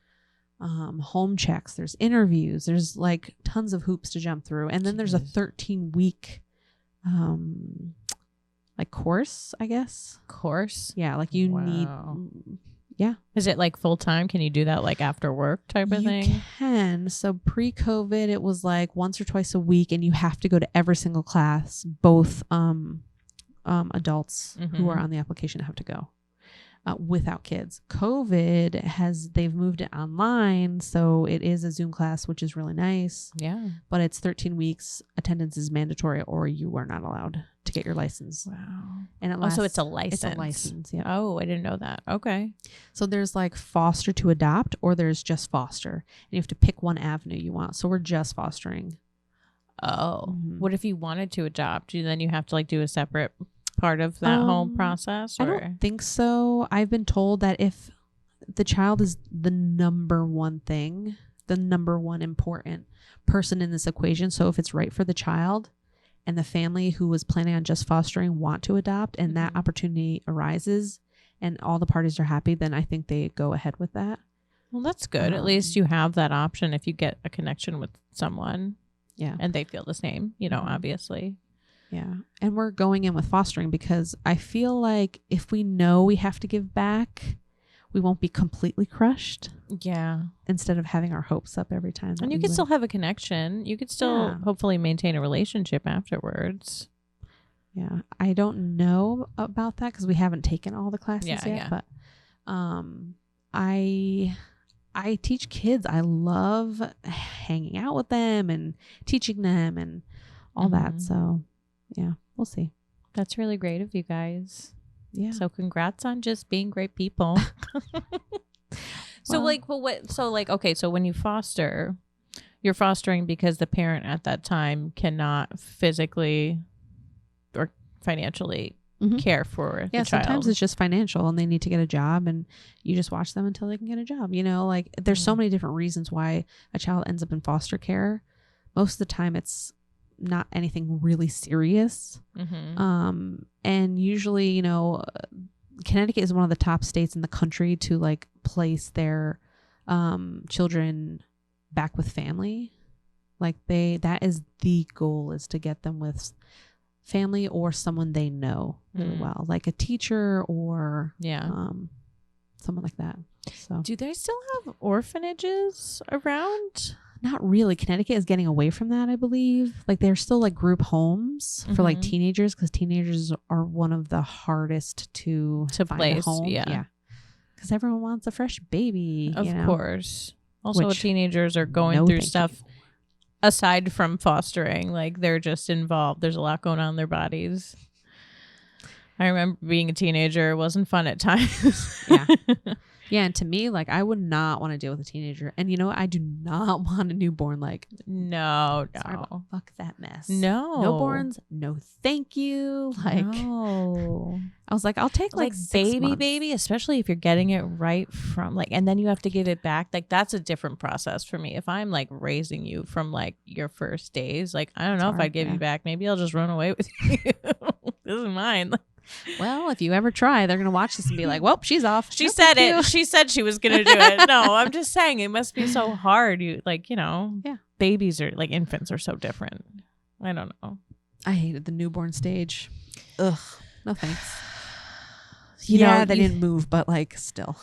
home checks. There's interviews. There's like tons of hoops to jump through. And then there's a 13-week like course, I guess. Course? Yeah. Like you need. Yeah. Is it like full time? Can you do that like after work type of thing? You can. So pre-COVID, it was like once or twice a week, and you have to go to every single class, both adults who are on the application have to go without kids. They've moved it online, so it is a Zoom class, which is really nice. Yeah, but it's 13 weeks. Attendance is mandatory, or you are not allowed to get your license. Wow. And it lasts, so it's a license. It's a license. Yeah. Oh, I didn't know that. Okay. So there's like foster to adopt, or there's just foster, and you have to pick one avenue you want. So we're just fostering. Oh, what if you wanted to adopt? Then you have to like do a separate part of that whole process? Or? I don't think so. I've been told that if the child is the number one thing, the number one important person in this equation, so if it's right for the child and the family who was planning on just fostering want to adopt, and that opportunity arises and all the parties are happy, then I think they go ahead with that. Well, that's good. At least you have that option if you get a connection with someone. Yeah. And they feel the same, obviously. Yeah. And we're going in with fostering because I feel like if we know we have to give back, we won't be completely crushed. Yeah. Instead of having our hopes up every time. And you could still have a connection. You could still hopefully maintain a relationship afterwards. Yeah. I don't know about that because we haven't taken all the classes yet. Yeah. But I teach kids. I love hanging out with them and teaching them and all that. So yeah, we'll see. That's really great of you guys. Yeah. So congrats on just being great people. So when you foster, you're fostering because the parent at that time cannot physically or financially care for the child. Sometimes it's just financial and they need to get a job, and you just watch them until they can get a job. Like there's so many different reasons why a child ends up in foster care. Most of the time it's not anything really serious. And usually, Connecticut is one of the top states in the country to like place their children back with family. Like that is the goal, is to get them with family or someone they know really well, like a teacher or someone like that. So do they still have orphanages around? Not really. Connecticut is getting away from that, I believe. Like they're still like group homes for like teenagers, because teenagers are one of the hardest to find place, a home. Yeah. Because everyone wants a fresh baby. Of course. Also, teenagers are going through stuff aside from fostering. Like they're just involved. There's a lot going on in their bodies. I remember being a teenager. It wasn't fun at times. Yeah, and to me, like, I would not want to deal with a teenager. And you know what? I do not want a newborn. Like, No. sorry, but fuck that mess. No. Newborns, no thank you. Like, no. I was like, I'll take like 6 months. baby, especially if you're getting it right from like, and then you have to give it back. Like, that's a different process for me. If I'm like raising you from like your first days, like, I don't know if I'd give you back. Maybe I'll just run away with you. This is mine. Well, if you ever try, they're going to watch this and be like, well, she's off. She said it. She said she was going to do it. No, I'm just saying it must be so hard. You like, you know, babies are like infants are so different. I don't know. I hated the newborn stage. Ugh. No thanks. You know, they didn't move, but like still.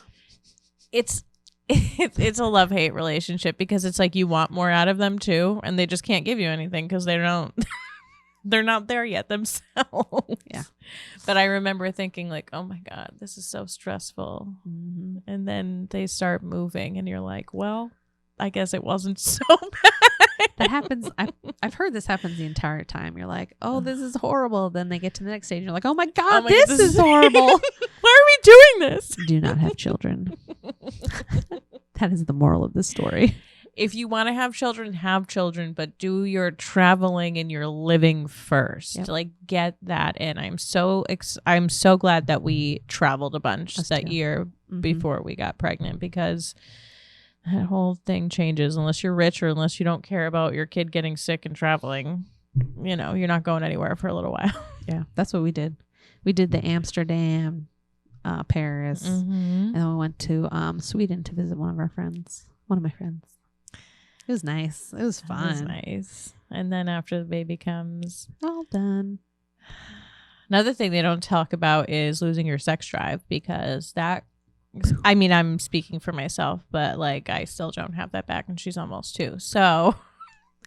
It's a love-hate relationship because it's like you want more out of them too, and they just can't give you anything because they don't. They're not there yet themselves. Yeah. But I remember thinking like, oh my God, this is so stressful. Mm-hmm. And then they start moving and you're like, well, I guess it wasn't so bad. That happens. I've heard this happens the entire time. You're like, oh, this is horrible. Then they get to the next stage and you're like, oh my God, this is horrible. Why are we doing this? Do not have children. That is the moral of the story. If you want to have children, but do your traveling and your living first. Yep. Like, get that in. I'm so glad that we traveled a bunch year before we got pregnant, because that whole thing changes unless you're rich or unless you don't care about your kid getting sick and traveling. You know, you're not going anywhere for a little while. Yeah, that's what we did. We did the Amsterdam, Paris, and then we went to Sweden to visit one of my friends. It was nice. It was fun. It was nice. And then after the baby comes, all done. Another thing they don't talk about is losing your sex drive, because that, I mean, I'm speaking for myself, but like I still don't have that back, and she's almost 2. So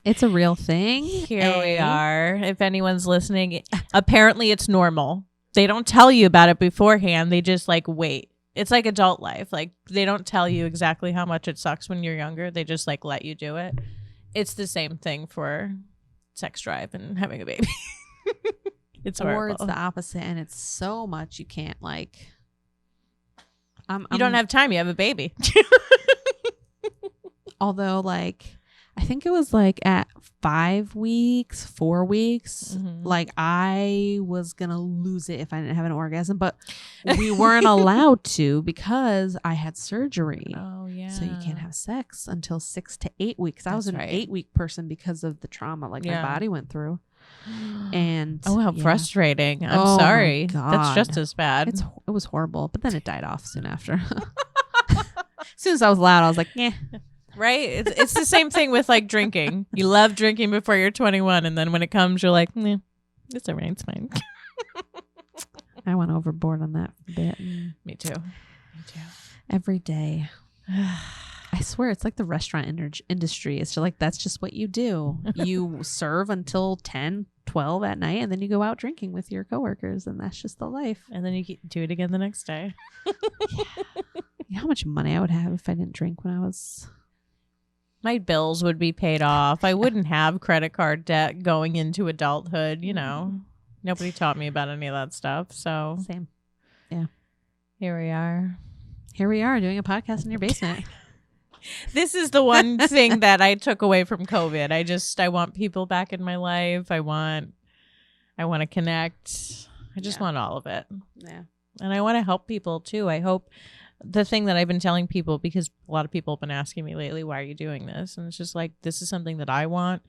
it's a real thing. Here we are. If anyone's listening, apparently it's normal. They don't tell you about it beforehand. They just like wait. It's like adult life. Like, they don't tell you exactly how much it sucks when you're younger. They just like let you do it. It's the same thing for sex drive and having a baby. It's horrible. Or it's the opposite, and it's so much you can't like. You don't have time. You have a baby. Although, like, I think it was like at 4 weeks, like I was going to lose it if I didn't have an orgasm, but we weren't allowed to because I had surgery. Oh, yeah. So you can't have sex until 6 to 8 weeks. I was an 8-week person because of the trauma like my body went through. And oh, how frustrating. I'm sorry. That's just as bad. It was horrible, but then it died off soon after. As soon as I was loud, I was like, yeah. Right? It's the same thing with like drinking. You love drinking before you're 21, and then when it comes, you're like, it's all right, it's fine. I went overboard on that bit. Me too. Every day. I swear, it's like the restaurant industry. It's just like, that's just what you do. You serve until 10, 12 at night, and then you go out drinking with your coworkers, and that's just the life. And then you do it again the next day. Yeah. You know how much money I would have if I didn't drink when I was... My bills would be paid off. I wouldn't have credit card debt going into adulthood. You know, nobody taught me about any of that stuff. So same. Yeah. Here we are. Here we are doing a podcast in your basement. This is the one thing that I took away from COVID. I want people back in my life. I want to connect. I just want all of it. Yeah. And I want to help people too. I hope the thing that I've been telling people, because a lot of people have been asking me lately, why are you doing this? And it's just like, this is something that I want.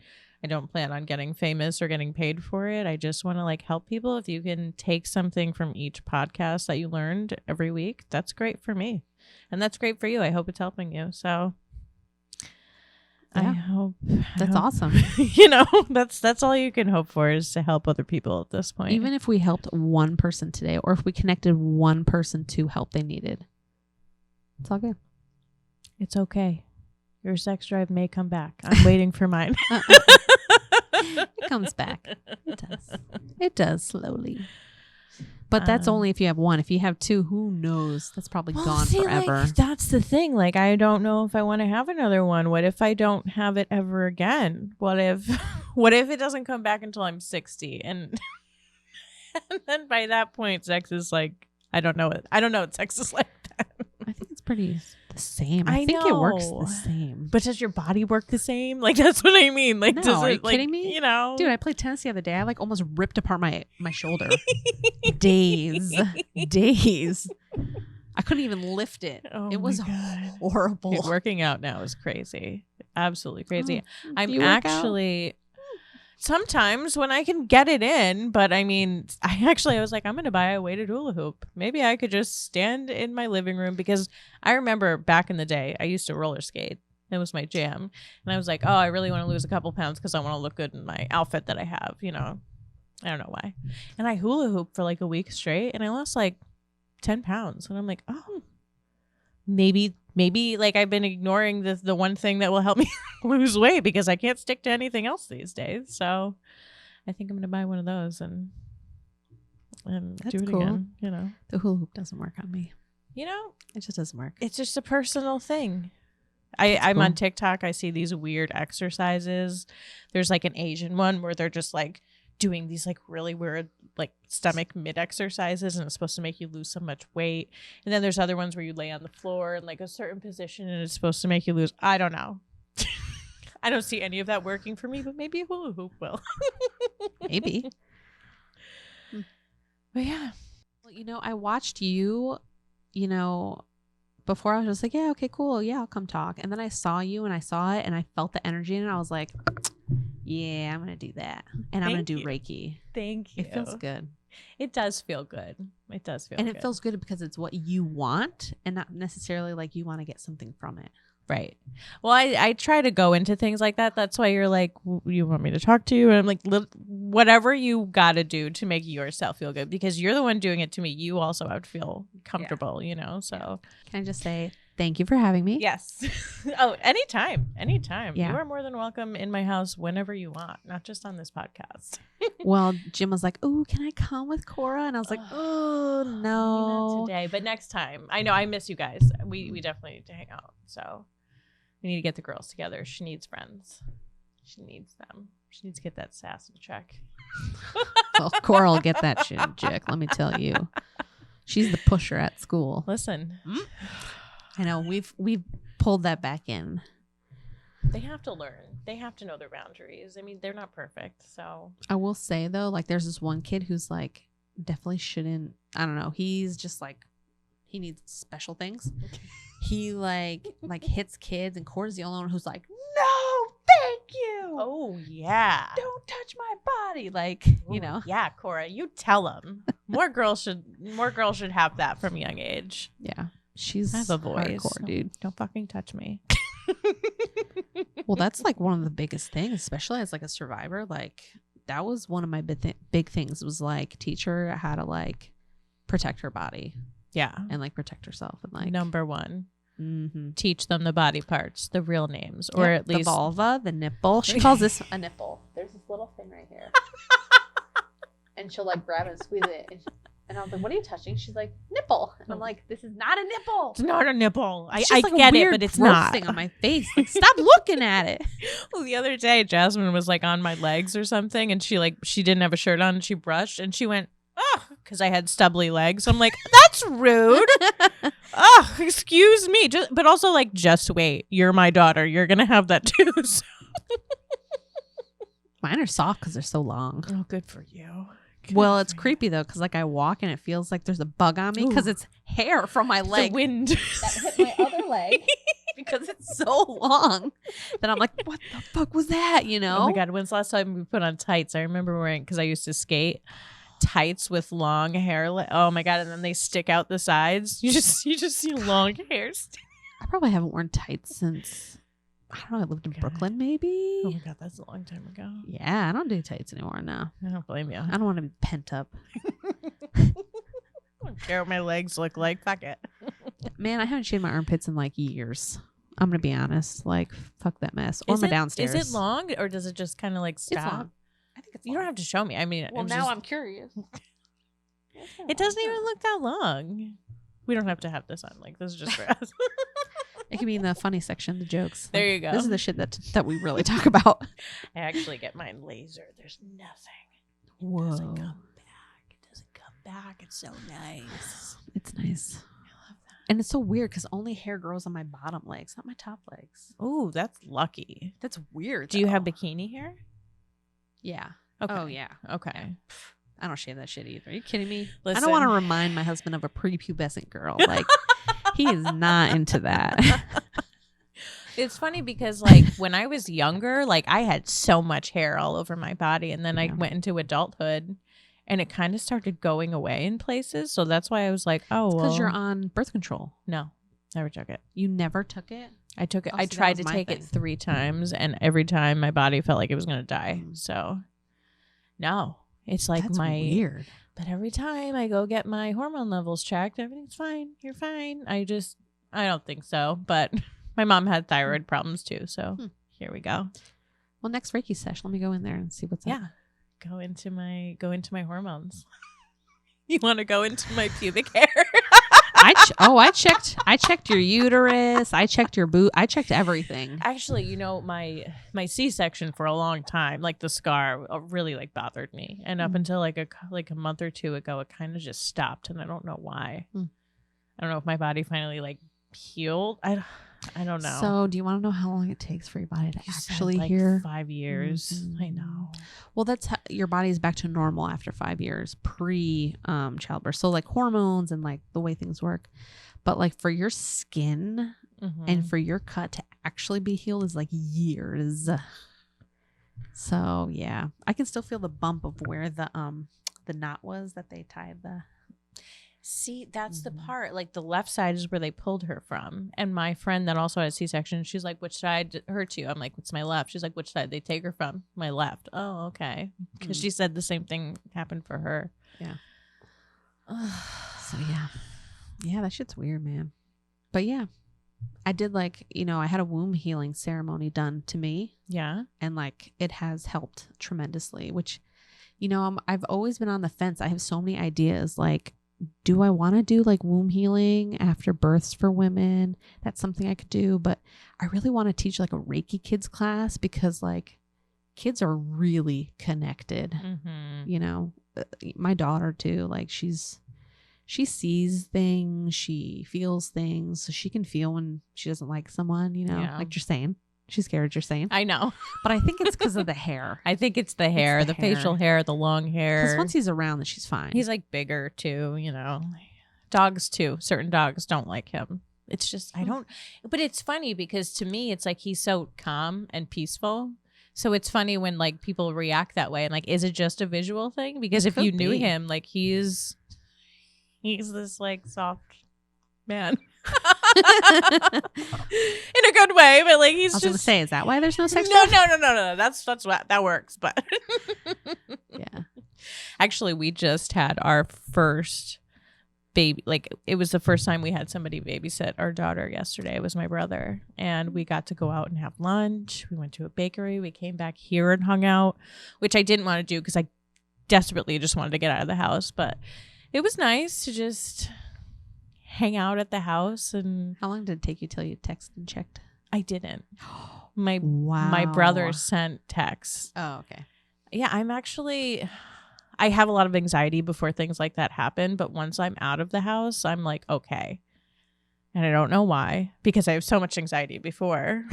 I don't plan on getting famous or getting paid for it. I just want to like help people. If you can take something from each podcast that you learned every week, that's great for me. And that's great for you. I hope it's helping you. So yeah. I hope that's awesome. You know, that's all you can hope for, is to help other people at this point. Even if we helped one person today, or if we connected one person to help they needed, it's all good. It's okay. Your sex drive may come back. I'm waiting for mine. It comes back. It does. It does slowly. But that's only if you have one. If you have 2, who knows? That's probably gone forever. Like, that's the thing. Like, I don't know if I want to have another one. What if I don't have it ever again? What if it doesn't come back until I'm 60? And then by that point, sex is like, I don't know what sex is like then. I think it's pretty the same. I think it works know. the same. But does your body work the same? Like, that's what I mean. Like, No, does are it, you like, kidding me? you know? Dude, I played tennis the other day. I like almost ripped apart my shoulder. Days. I couldn't even lift it. Oh it was my God. horrible. Dude, working out now is crazy. Absolutely crazy. Do I'm you work out? actually sometimes when I can get it in, but I mean, I was like, I'm going to buy a weighted hula hoop. Maybe I could just stand in my living room, because I remember back in the day, I used to roller skate. It was my jam. And I was like, oh, I really want to lose a couple pounds because I want to look good in my outfit that I have, you know. I don't know why. And I hula hooped for like a week straight, and I lost like 10 pounds. And I'm like, oh, maybe like I've been ignoring the one thing that will help me lose weight, because I can't stick to anything else these days. So I think I'm going to buy one of those and That's do it cool. again, you know. The hula hoop doesn't work on me. You know, It just doesn't work. it's just a personal thing. I'm cool. on TikTok. I see these weird exercises. There's like an Asian one where they're just like doing these like really weird like stomach mid exercises, and it's supposed to make you lose so much weight. And then there's other ones where you lay on the floor in like a certain position, and it's supposed to make you lose. I don't know. I don't see any of that working for me, but maybe a hula hoop will. Maybe. But yeah. Well, you know, I watched you, you know, before I was just like, yeah, okay, cool. Yeah, I'll come talk. And then I saw you and I saw it and I felt the energy in it. I was like, yeah, I'm going to do that. And I'm going to do Reiki. Thank you. It feels good. It does feel good. It does feel And good. it feels good because it's what you want and not necessarily like you want to get something from it. Right. Well, I try to go into things like that. That's why you're like, you want me to talk to you? And I'm like, whatever you got to do to make yourself feel good, because you're the one doing it to me. You also have to feel comfortable, you know? So Can I just say thank you for having me? yes. Oh, anytime. Yeah. You are more than welcome in my house whenever you want, not just on this podcast. Well, Jim was like, oh, can I come with Cora? And I was like, oh, Maybe no. not today, but next time. I know I miss you guys. We definitely need to hang out. So we need to get the girls together. She needs friends. She needs them. She needs to get that sass in check. Well, Cora will get that shit in check, let me tell you. She's the pusher at school. Listen, I know we've pulled that back in. they have to learn. They have to know their boundaries. I mean, they're not perfect. So I will say though, like there's this one kid who's like definitely shouldn't. I don't know. He's just like he needs special things. He like hits kids, and Cora's the only one who's like, no, thank you. oh yeah. Don't touch my body. Like you know. Yeah, Cora, you tell them. More girls should have that from a young age. Yeah, she's I have a voice, hardcore, dude. Don't fucking touch me. Well, that's like one of the biggest things, especially as like a survivor. Like that was one of my big things was like teach her how to like protect her body Yeah. and like protect herself and like Number one, mm-hmm. teach them the body parts, the real names, or at least the vulva, the nipple. She calls this a nipple. There's this little thing right here, and she'll like grab it and squeeze it. And I was like, "What are you touching?" She's like, "Nipple." And I'm like, "This is not a nipple. It's not a nipple. It's I just like get a it, weird but it's growth not. thing on my face. Like, stop looking at it." Well, the other day, Jasmine was like on my legs or something, and she didn't have a shirt on, and she brushed, and she went, "Oh," because I had stubbly legs. I'm like, "That's rude." Oh, excuse me. But also like, just wait. You're my daughter. You're gonna have that too. So. Mine are soft because they're so long. Oh, good for you. Well, it's creepy though because like I walk and it feels like there's a bug on me because it's hair from my leg The wind that hit my other leg because it's so long that I'm like, what the fuck was that? You know? Oh my God, when's the last time we put on tights? I remember wearing, because I used to skate, tights with long hair. Oh my God, and then they stick out the sides. You just see long hair. I probably haven't worn tights since I don't know. I lived in Brooklyn, maybe. Oh my God, that's a long time ago. Yeah, I don't do tights anymore now. I don't blame you. I don't want to be pent up. I don't care what my legs look like. Fuck it. Man, I haven't shaved my armpits in like years. I'm gonna be honest. Like, fuck that mess. Or my downstairs. Is it long, or does it just kind of like stop? It's long. I think it's You don't have to show me. I mean, Well, now I'm curious. It doesn't even look that long. We don't have to have this on. Like, this is just for us. It can be in the funny section, the jokes. There Like, you go. This is the shit that we really talk about. I actually get mine laser. There's nothing. Whoa. It doesn't come back. It doesn't come back. It's so nice. It's nice. I love that. And it's so weird because only hair grows on my bottom legs, not my top legs. Oh, that's lucky. That's weird. Do you have bikini hair? Yeah. Okay. Oh, yeah. Okay. I don't shave that shit either. Are you kidding me? Listen. I don't want to remind my husband of a prepubescent girl. Like, he is not into that. It's funny because, like, when I was younger, like, I had so much hair all over my body. And then I went into adulthood and it kind of started going away in places. So that's why I was like, oh, because you're on birth control. No, never took it. You never took it? I took it. Oh, I see, tried that to was my take thing. it 3 times. And every time my body felt like it was going to die. So, no, it's like That's weird. But every time I go get my hormone levels checked, everything's fine. You're fine. I don't think so. But my mom had thyroid problems too. So here we go. Well, next Reiki session, let me go in there and see what's up. Yeah. Go into my hormones. You want to go into my pubic hair? I checked your uterus. I checked your boot. I checked everything. Actually, you know, my C-section for a long time, like the scar really like bothered me. And up until like a month or two ago, it kind of just stopped. And I don't know why. I don't know if my body finally like healed. I don't know. So do you want to know how long it takes for your body to actually like heal? 5 years. Mm-hmm. I know. Well, that's how your body is back to normal after 5 years pre childbirth. So like hormones and like the way things work. But like for your skin and for your cut to actually be healed is like years. So yeah, I can still feel the bump of where the knot was that they tied the. See, that's the part. Like the left side is where they pulled her from. And my friend that also had a C-section, she's like, which side hurts you? I'm like, it's my left. She's like, which side they take her from? My left. Oh, okay. Because she said the same thing happened for her. Yeah. So yeah. Yeah, that shit's weird, man. But yeah, I did like, I had a womb healing ceremony done to me. Yeah. And like it has helped tremendously, which, I've always been on the fence. I have so many ideas. Like, do I want to do like womb healing after births for women? That's something I could do, but I really want to teach like a Reiki kids class because like kids are really connected. My daughter too, like she sees things, she feels things, so she can feel when she doesn't like someone, like you're saying. She's scared, you're saying. I know. But I think it's because of the hair. I think it's the hair, It's the facial hair, the long hair. Because once he's around, then she's fine. He's like bigger too, Dogs too. Certain dogs don't like him. It's just, I don't, but it's funny because to me, it's like he's so calm and peaceful. So it's funny when like people react that way and like, is it just a visual thing? Because if you knew him, like he's this like soft man. In a good way, but like he's I was just gonna say, is that why there's no sex? No. That's what that works. But yeah, actually, we just had our first baby. Like it was the first time we had somebody babysit our daughter yesterday. It was my brother, and we got to go out and have lunch. We went to a bakery. We came back here and hung out, which I didn't want to do because I desperately just wanted to get out of the house. But it was nice to just hang out at the house. And how long did it take you till you texted and checked? I didn't. My brother sent texts. Oh, okay. Yeah, I have a lot of anxiety before things like that happen, but once I'm out of the house, I'm like, okay. And I don't know why, because I have so much anxiety before.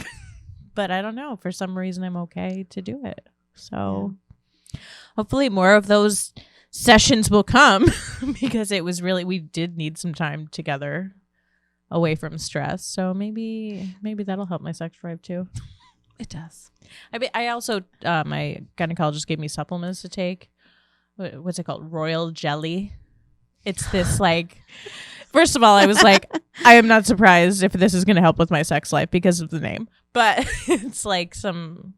But I don't know, for some reason I'm okay to do it. So hopefully more of those sessions will come because it was really, we did need some time together away from stress. So maybe that'll help my sex drive too. It does. I also, my gynecologist gave me supplements to take. What's it called? Royal Jelly. It's this like, first of all, I was like, I am not surprised if this is going to help with my sex life because of the name, but it's like some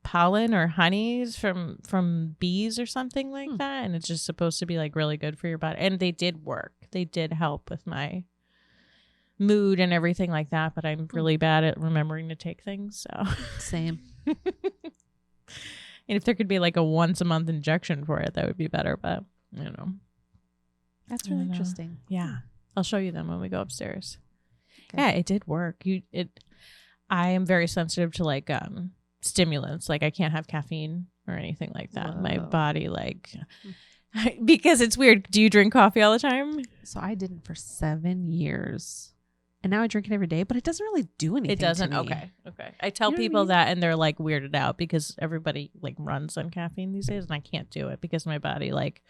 pollen or honeys from bees or something like that. And it's just supposed to be like really good for your body. And they did work. They did help with my mood and everything like that, but I'm really bad at remembering to take things. So same. And if there could be like a once a month injection for it, that would be better. But I don't know. That's really interesting. Yeah. I'll show you them when we go upstairs. Okay. Yeah, it did work. I am very sensitive to like stimulants. Like I can't have caffeine or anything like that. Whoa. My body like Because it's weird. Do you drink coffee all the time? So I didn't for 7 years. And now I drink it every day, but it doesn't really do anything. It doesn't? to me. Okay. I tell You know what I people mean? that and they're like weirded out because everybody like runs on caffeine these days and I can't do it because my body like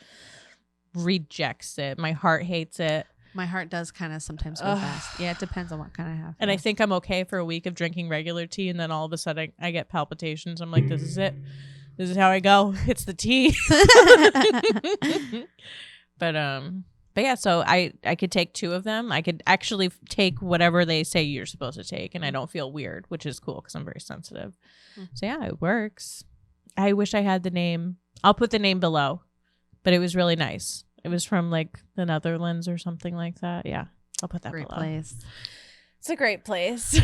rejects it. My heart hates it. My heart does kind of sometimes go fast. Yeah, it depends on what kind I have. And I think I'm okay for a week of drinking regular tea and then all of a sudden I get palpitations. I'm like, this is it. This is how I go. It's the tea. But yeah, so I could take 2 of them. I could actually take whatever they say you're supposed to take, and I don't feel weird, which is cool because I'm very sensitive. So yeah, it works. I wish I had the name. I'll put the name below, but it was really nice. It was from like the Netherlands or something like that. Yeah, I'll put that Great below. place. It's a great place.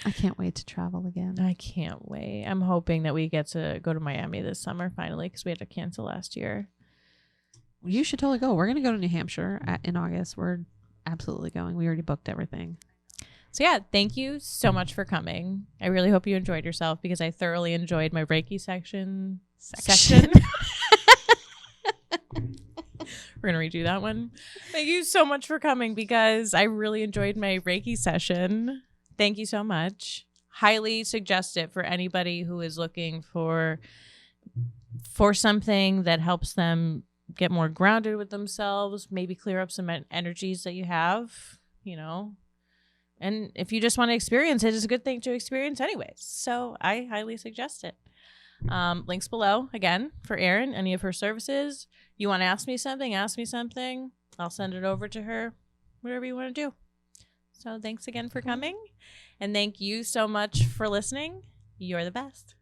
I can't wait to travel again. I can't wait. I'm hoping that we get to go to Miami this summer finally because we had to cancel last year. You should totally go. We're going to go to New Hampshire in August. We're absolutely going. We already booked everything. So yeah, thank you so much for coming. I really hope you enjoyed yourself because I thoroughly enjoyed my Reiki section. We're going to redo that one. Thank you so much for coming because I really enjoyed my Reiki session. Thank you so much. Highly suggest it for anybody who is looking for something that helps them get more grounded with themselves, maybe clear up some energies that you have, you know. And if you just want to experience it, it's a good thing to experience anyways. So I highly suggest it. Links below, again, for Erin, any of her services. You want to ask me something, I'll send it over to her, whatever you want to do. So thanks again for coming. And thank you so much for listening. You're the best.